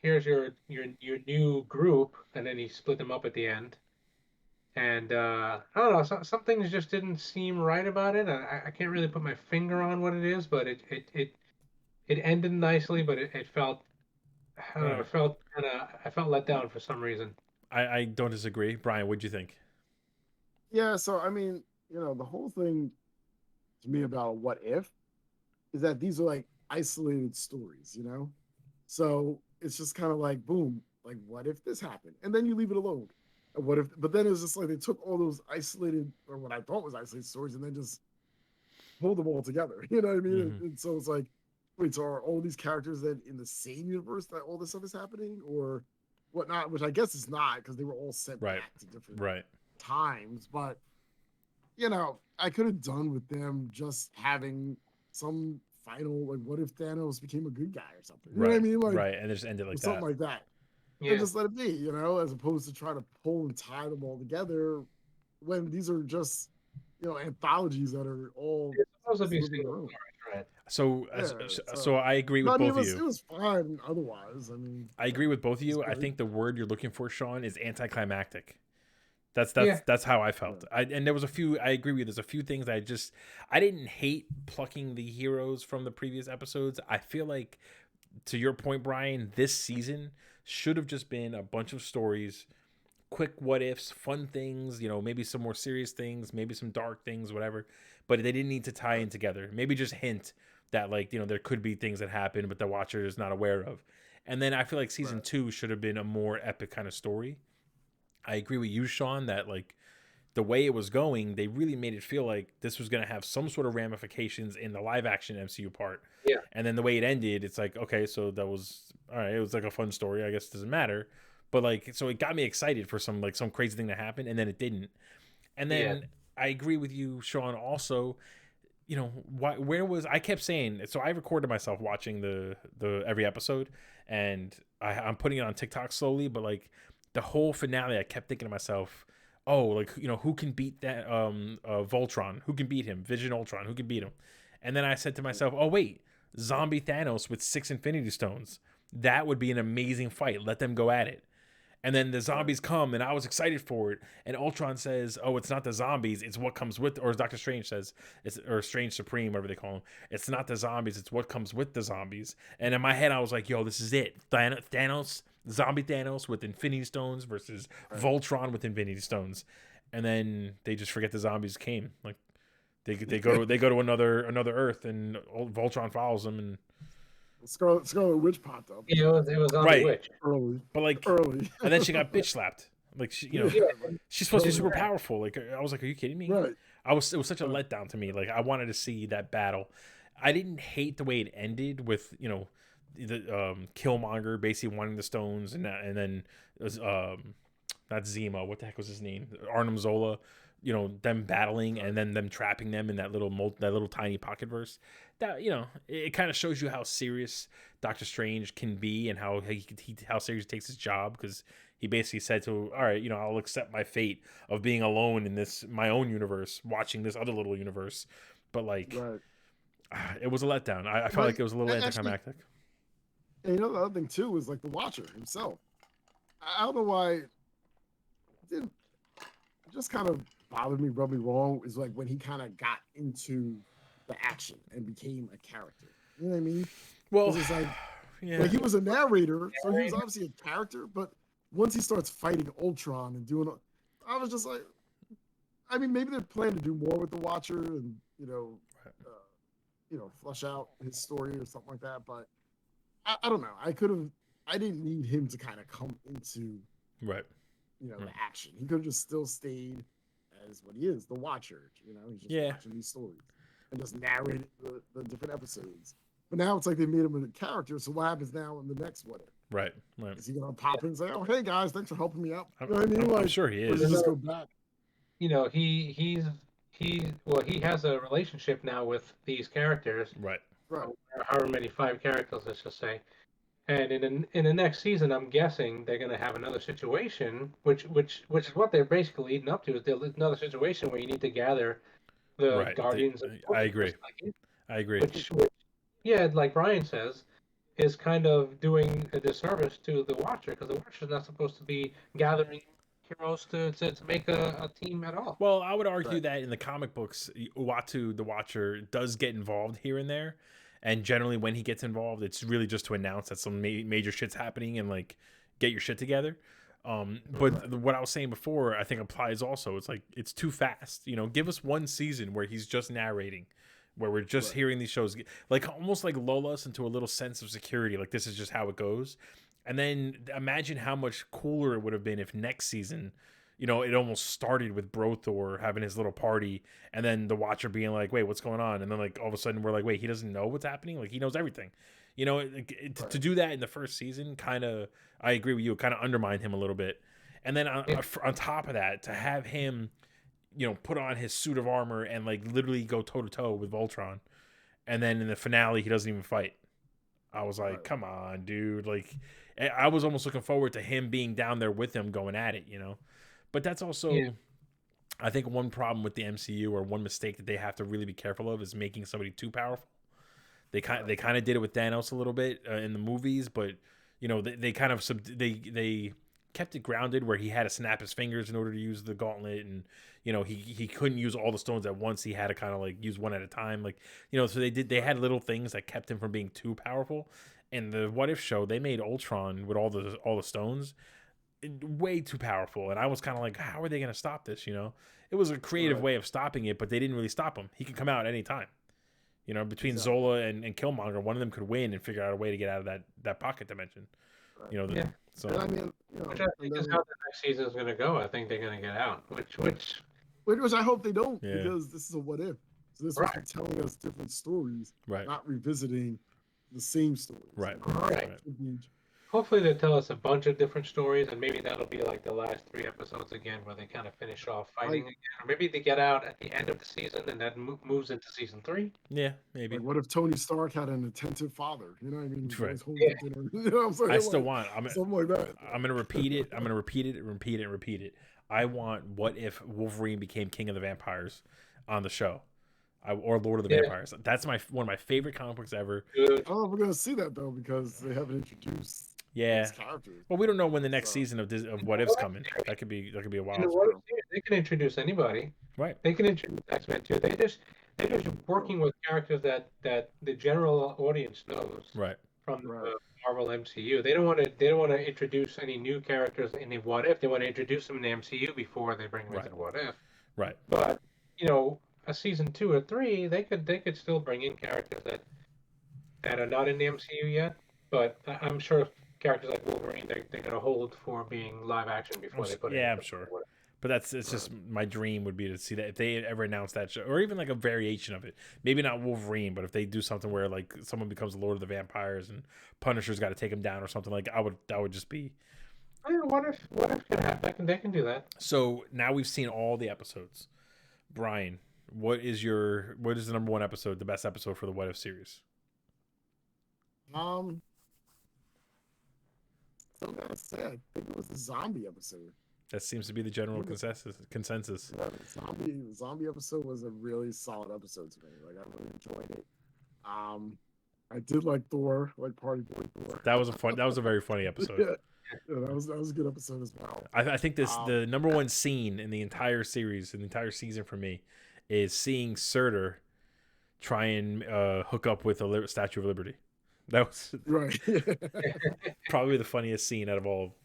here's your new group, and then he split them up at the end. And I don't know, some things just didn't seem right about it. I can't really put my finger on what it is, but it ended nicely, but it felt, I don't know, it felt kind of, I felt let down for some reason. I don't disagree. Brian, what'd you think? Yeah, so I mean, the whole thing to me about what if is that these are like isolated stories, So it's just kind of like boom, like what if this happened? And then you leave it alone. And what if, but then it's just like they took all those isolated, or what I thought was isolated stories, and then just pulled them all together. You know what I mean? Mm-hmm. And so it's like, wait, so are all these characters then in the same universe that all this stuff is happening, or whatnot? Which I guess is not, because they were all sent back to different times. But I could have done with them just having some final, like, what if Thanos became a good guy or something? You know what I mean? Like, and they just ended like something like that. Yeah. And just let it be, as opposed to try to pull and tie them all together when these are just, anthologies that are all supposed to be single, right? So I agree with both of you. It was fine otherwise. I mean, I agree with both of you. I think the word you're looking for, Shaun, is anticlimactic. That's how I felt. And there was a few. I agree with you. There's a few things I didn't hate plucking the heroes from the previous episodes. I feel like, to your point, Brian, this season should have just been a bunch of stories, quick what ifs, fun things. Maybe some more serious things, maybe some dark things, whatever. But they didn't need to tie in together. Maybe just hint that, like, there could be things that happen, but the Watcher is not aware of. And then I feel like season 2 should have been a more epic kind of story. I agree with you, Shaun, that, like, the way it was going, they really made it feel like this was going to have some sort of ramifications in the live action MCU part. Yeah. And then the way it ended, it's like, okay, so that was all right. It was like a fun story. I guess it doesn't matter. But, like, so it got me excited for some crazy thing to happen, and then it didn't. And then I agree with you, Shaun, also. Where was I kept saying, so I recorded myself watching the every episode, and I'm putting it on TikTok slowly, but, like, the whole finale, I kept thinking to myself, oh, like, who can beat that Voltron? Who can beat him? Vision Ultron, who can beat him? And then I said to myself, oh wait, zombie Thanos with 6 Infinity Stones. That would be an amazing fight. Let them go at it. And then the zombies come, and I was excited for it. And Ultron says, oh, it's not the zombies, it's what comes with, or as Doctor Strange says, or Strange Supreme, whatever they call him, it's not the zombies, it's what comes with the zombies. And in my head, I was like, yo, this is it. Thanos, zombie Thanos with Infinity Stones versus Voltron with Infinity Stones. And then they just forget the zombies came. Like, they go to another Earth, and Voltron follows them, and Scarlet Witch popped up. It was on the Witch early, but, like, early, and then she got bitch slapped. Like, she's supposed to be super powerful. Like, I was like, are you kidding me? Right. It was such a letdown to me. Like, I wanted to see that battle. I didn't hate the way it ended with the Killmonger basically wanting the stones, and then not Zemo. What the heck was his name? Arnim Zola. Them battling and then them trapping them in that little tiny pocket verse. That, it kind of shows you how serious Doctor Strange can be, and how how serious he takes his job, because he basically said to, all right, I'll accept my fate of being alone in my own universe, watching this other little universe. But, like, it was a letdown. I felt like it was a little anticlimactic. And the other thing too was, like, the Watcher himself. I don't know why it didn't just kind of bothered me, rubbed me wrong, is like when he kind of got into the action and became a character. You know what I mean? Well, it's like, like, he was a narrator, so he was obviously a character. But once he starts fighting Ultron and doing, I was just like, I mean, maybe they're planning to do more with the Watcher and flush out his story or something like that. But I don't know. I didn't need him to kind of come into the action. He could have just still stayed as what he is, the Watcher. He's just watching these stories and just narrating the different episodes. But now it's like they made him a character. So what happens now in the next what if? Right. Is he gonna pop in and say, "Oh, hey guys, thanks for helping me out"? You know what I mean? I'm sure he is. Or just go back. He has a relationship now with these characters. Right. Right. However many 5 characters, let's just say. And in the next season, I'm guessing they're going to have another situation, which is what they're basically leading up to. Is another situation where you need to gather the Right. guardians of I forces, agree. I agree. which yeah, like Brian says, is kind of doing a disservice to the Watcher because the Watcher's not supposed to be gathering heroes to make a team at all. Well, I would argue Right. that in the comic books, Uatu the Watcher does get involved here and there, and generally when he gets involved, it's really just to announce that some major shit's happening and like get your shit together. But Right. what I was saying before, I think applies also. It's like it's too fast. You know, give us one season where he's just narrating, where we're just Right. hearing these shows, like almost like lull us into a little sense of security. Like this is just how it goes, and then imagine how much cooler it would have been if next season, you know, it almost started with Brothor having his little party, and then the Watcher being like, "Wait, what's going on?" And then like all of a sudden we're like, "Wait, he doesn't know what's happening? Like he knows everything." You know, to do that in the first season, kind of, I agree with you, kind of undermined him a little bit. And then Yeah. on top of that, to have him, you know, put on his suit of armor and like literally go toe to toe with Voltron, and then in the finale he doesn't even fight. I was like, Right. come on, dude. Like, I was almost looking forward to him being down there with him going at it, you know? But that's Yeah. also, I think, one problem with the MCU, or one mistake that they have to really be careful of, is making somebody too powerful. They kind of did it with Thanos a little bit in the movies, but you know they kind of they kept it grounded where he had to snap his fingers in order to use the gauntlet, and you know he couldn't use all the stones at once. He had to kind of like use one at a time, like, you know. So they had little things that kept him from being too powerful. And the What If show, they made Ultron with all the stones way too powerful, and I was kind of like, how are they going to stop this? You know, it was a creative Right. way of stopping it, but they didn't really stop him. He could come out at any time. You know, between Exactly. Zola and Killmonger, one of them could win and figure out a way to get out of that pocket dimension. Right. You know, Yeah. so And I mean, you know, Which I and think is then how the next season is going to go. I think they're going to get out, which I hope they don't, yeah, because this is a what if. So this was right, telling us different stories, right, not revisiting the same stories. right, You know? right. right. Hopefully they tell us a bunch of different stories, and maybe that'll be like the last 3 episodes again, where they kind of finish off fighting Like, again, or maybe they get out at the end of the season, and that moves into season 3. Yeah, maybe. what if Tony Stark had an attentive father? You know what I mean? He's Right. always home Yeah, for dinner. You know what I'm saying? I still Like want. something like that. I'm gonna repeat it. I'm gonna repeat it. Repeat it. Repeat it. I want what if Wolverine became King of the Vampires on the show, or Lord of the yeah, Vampires. That's one of my favorite comic books ever. I good. don't know if we're gonna see that though, because they haven't introduced Yeah. those characters. Well, we don't know when the next So season of In What the If's What coming. If That could be a in the while. What If true. series, they can introduce anybody. Right. They can introduce X-Men too. They're just working with characters that the general audience knows Right. from Right. the Marvel MCU. They don't want to introduce any new characters in the What If. They want to introduce them in the MCU before they bring them into Right. the What If. Right. But a season 2 or 3, they could still bring in characters that are not in the MCU yet. But I'm sure characters like Wolverine, they're gonna hold for being live action before they put it Yeah, into I'm the sure. What If. But it's just my dream would be to see that if they ever announce that show, or even like a variation of it. Maybe not Wolverine, but if they do something where like someone becomes the Lord of the Vampires and Punisher's got to take him down or something, like that would just be. Yeah, What If can happen. They can do that. So now we've seen all the episodes. Brian, what is the number one episode, the best episode for the What If series? Um, so I gotta say, I think it was the zombie episode. That seems to be the general consensus. Yeah, the zombie episode was a really solid episode to me. Like I really enjoyed it. Um, I did like Thor, like Party Boy Thor. That was a very funny episode. Yeah, that was a good episode as well. I think Um, the number one scene in the entire series, in the entire season for me, is seeing Surtur try and hook up with a Statue of Liberty. That was right. probably the funniest scene out of all.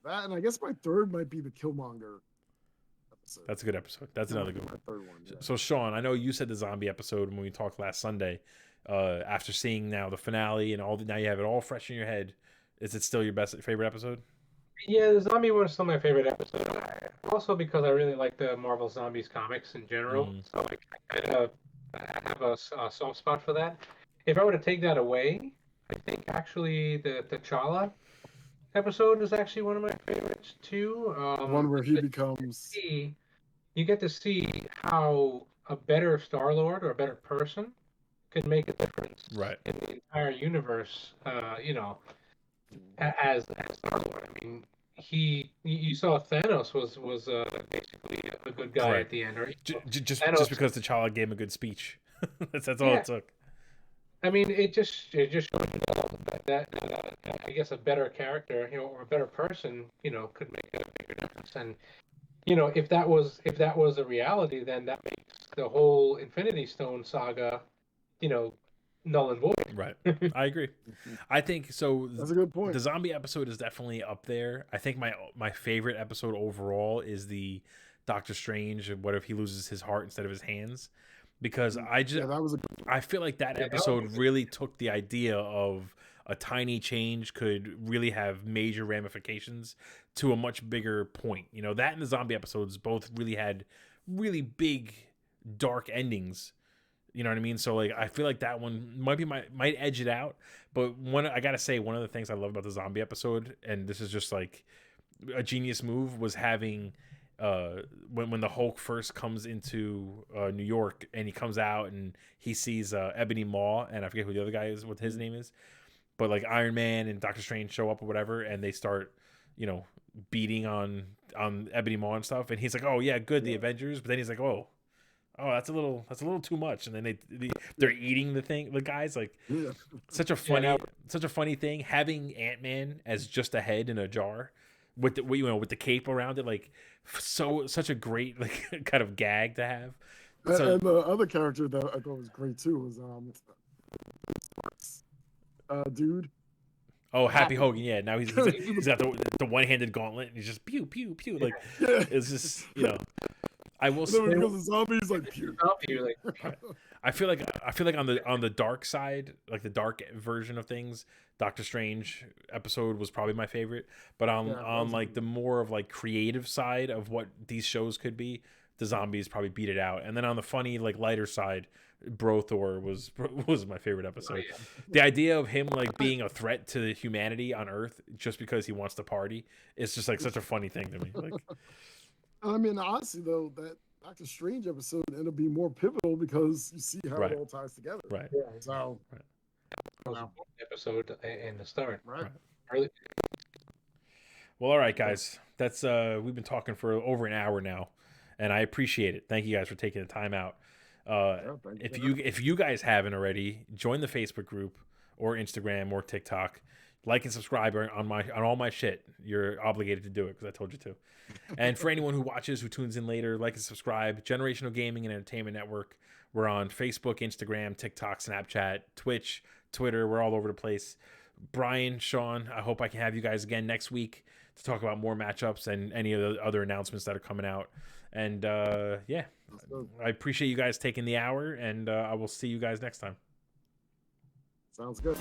That, and I guess my third might be the Killmonger episode. That's a good episode. That's another good one. My third one. Yeah. So Shaun, I know you said the zombie episode when we talked last Sunday. After seeing now the finale and now you have it all fresh in your head. Is it still your favorite episode? Yeah, the zombie one is still my favorite episode. Also because I really like the Marvel Zombies comics in general, so I kind of have a soft spot for that. If I were to take that away, I think actually the T'Challa episode is actually one of my favorites too. One where he becomes. You get to see how a better Star-Lord or a better person could make a difference right. in the entire universe. As Star-Lord. I mean, you saw Thanos was basically a good guy Right. at the end, or just because T'Challa gave him a good speech. That's all it took. I mean, it just showed that I guess a better character, or a better person, could make a bigger difference. And if that was a reality, then that makes the whole Infinity Stone saga, null and void. Right. I agree. I think so. That's a good point. The zombie episode is definitely up there. I think my favorite episode overall is the Doctor Strange. What if he loses his heart instead of his hands? Because I feel like that episode really took the idea of a tiny change could really have major ramifications to a much bigger point. That and the zombie episodes both really had really big, dark endings. You know what I mean? So I feel like that one might edge it out. But I gotta say, one of the things I love about the zombie episode, and this is just like a genius move, was having when the Hulk first comes into New York and he comes out and he sees Ebony Maw, and I forget who the other guy is, what his name is, but Iron Man and Doctor Strange show up or whatever, and they start beating on Ebony Maw and stuff, and he's like, oh yeah, good, the Avengers, but then he's like, oh, that's a little too much, and then they're eating the guys, such a funny thing, having Ant-Man as just a head in a jar with the cape around it, such a great kind of gag to have. And the other character that I thought was great too was dude. Oh, Happy Hogan, yeah. Now he's got the one-handed gauntlet, and he's just pew pew pew. It's just I will say, because the zombies pew. I feel like on the dark side, the dark version of things, Doctor Strange episode was probably my favorite. But on the more of creative side of what these shows could be, the zombies probably beat it out. And then on the funny lighter side, Bro Thor was my favorite episode. Oh, yeah. The idea of him being a threat to humanity on Earth just because he wants to party is just such a funny thing to me. I mean, honestly though, that Doctor Strange episode ended up being more pivotal because you see how it all ties together. Right. Yeah. So episode in the start. Right. Really. Well, all right, guys. That's we've been talking for over an hour now, and I appreciate it. Thank you guys for taking the time out. If you guys haven't already, join the Facebook group or Instagram or TikTok. Like and subscribe on all my shit. You're obligated to do it because I told you to. And for anyone who watches, who tunes in later, like and subscribe. Generational Gaming and Entertainment Network. We're on Facebook, Instagram, TikTok, Snapchat, Twitch, Twitter. We're all over the place. Brian, Shaun, I hope I can have you guys again next week to talk about more matchups and any of the other announcements that are coming out. And I appreciate you guys taking the hour, and I will see you guys next time. Sounds good.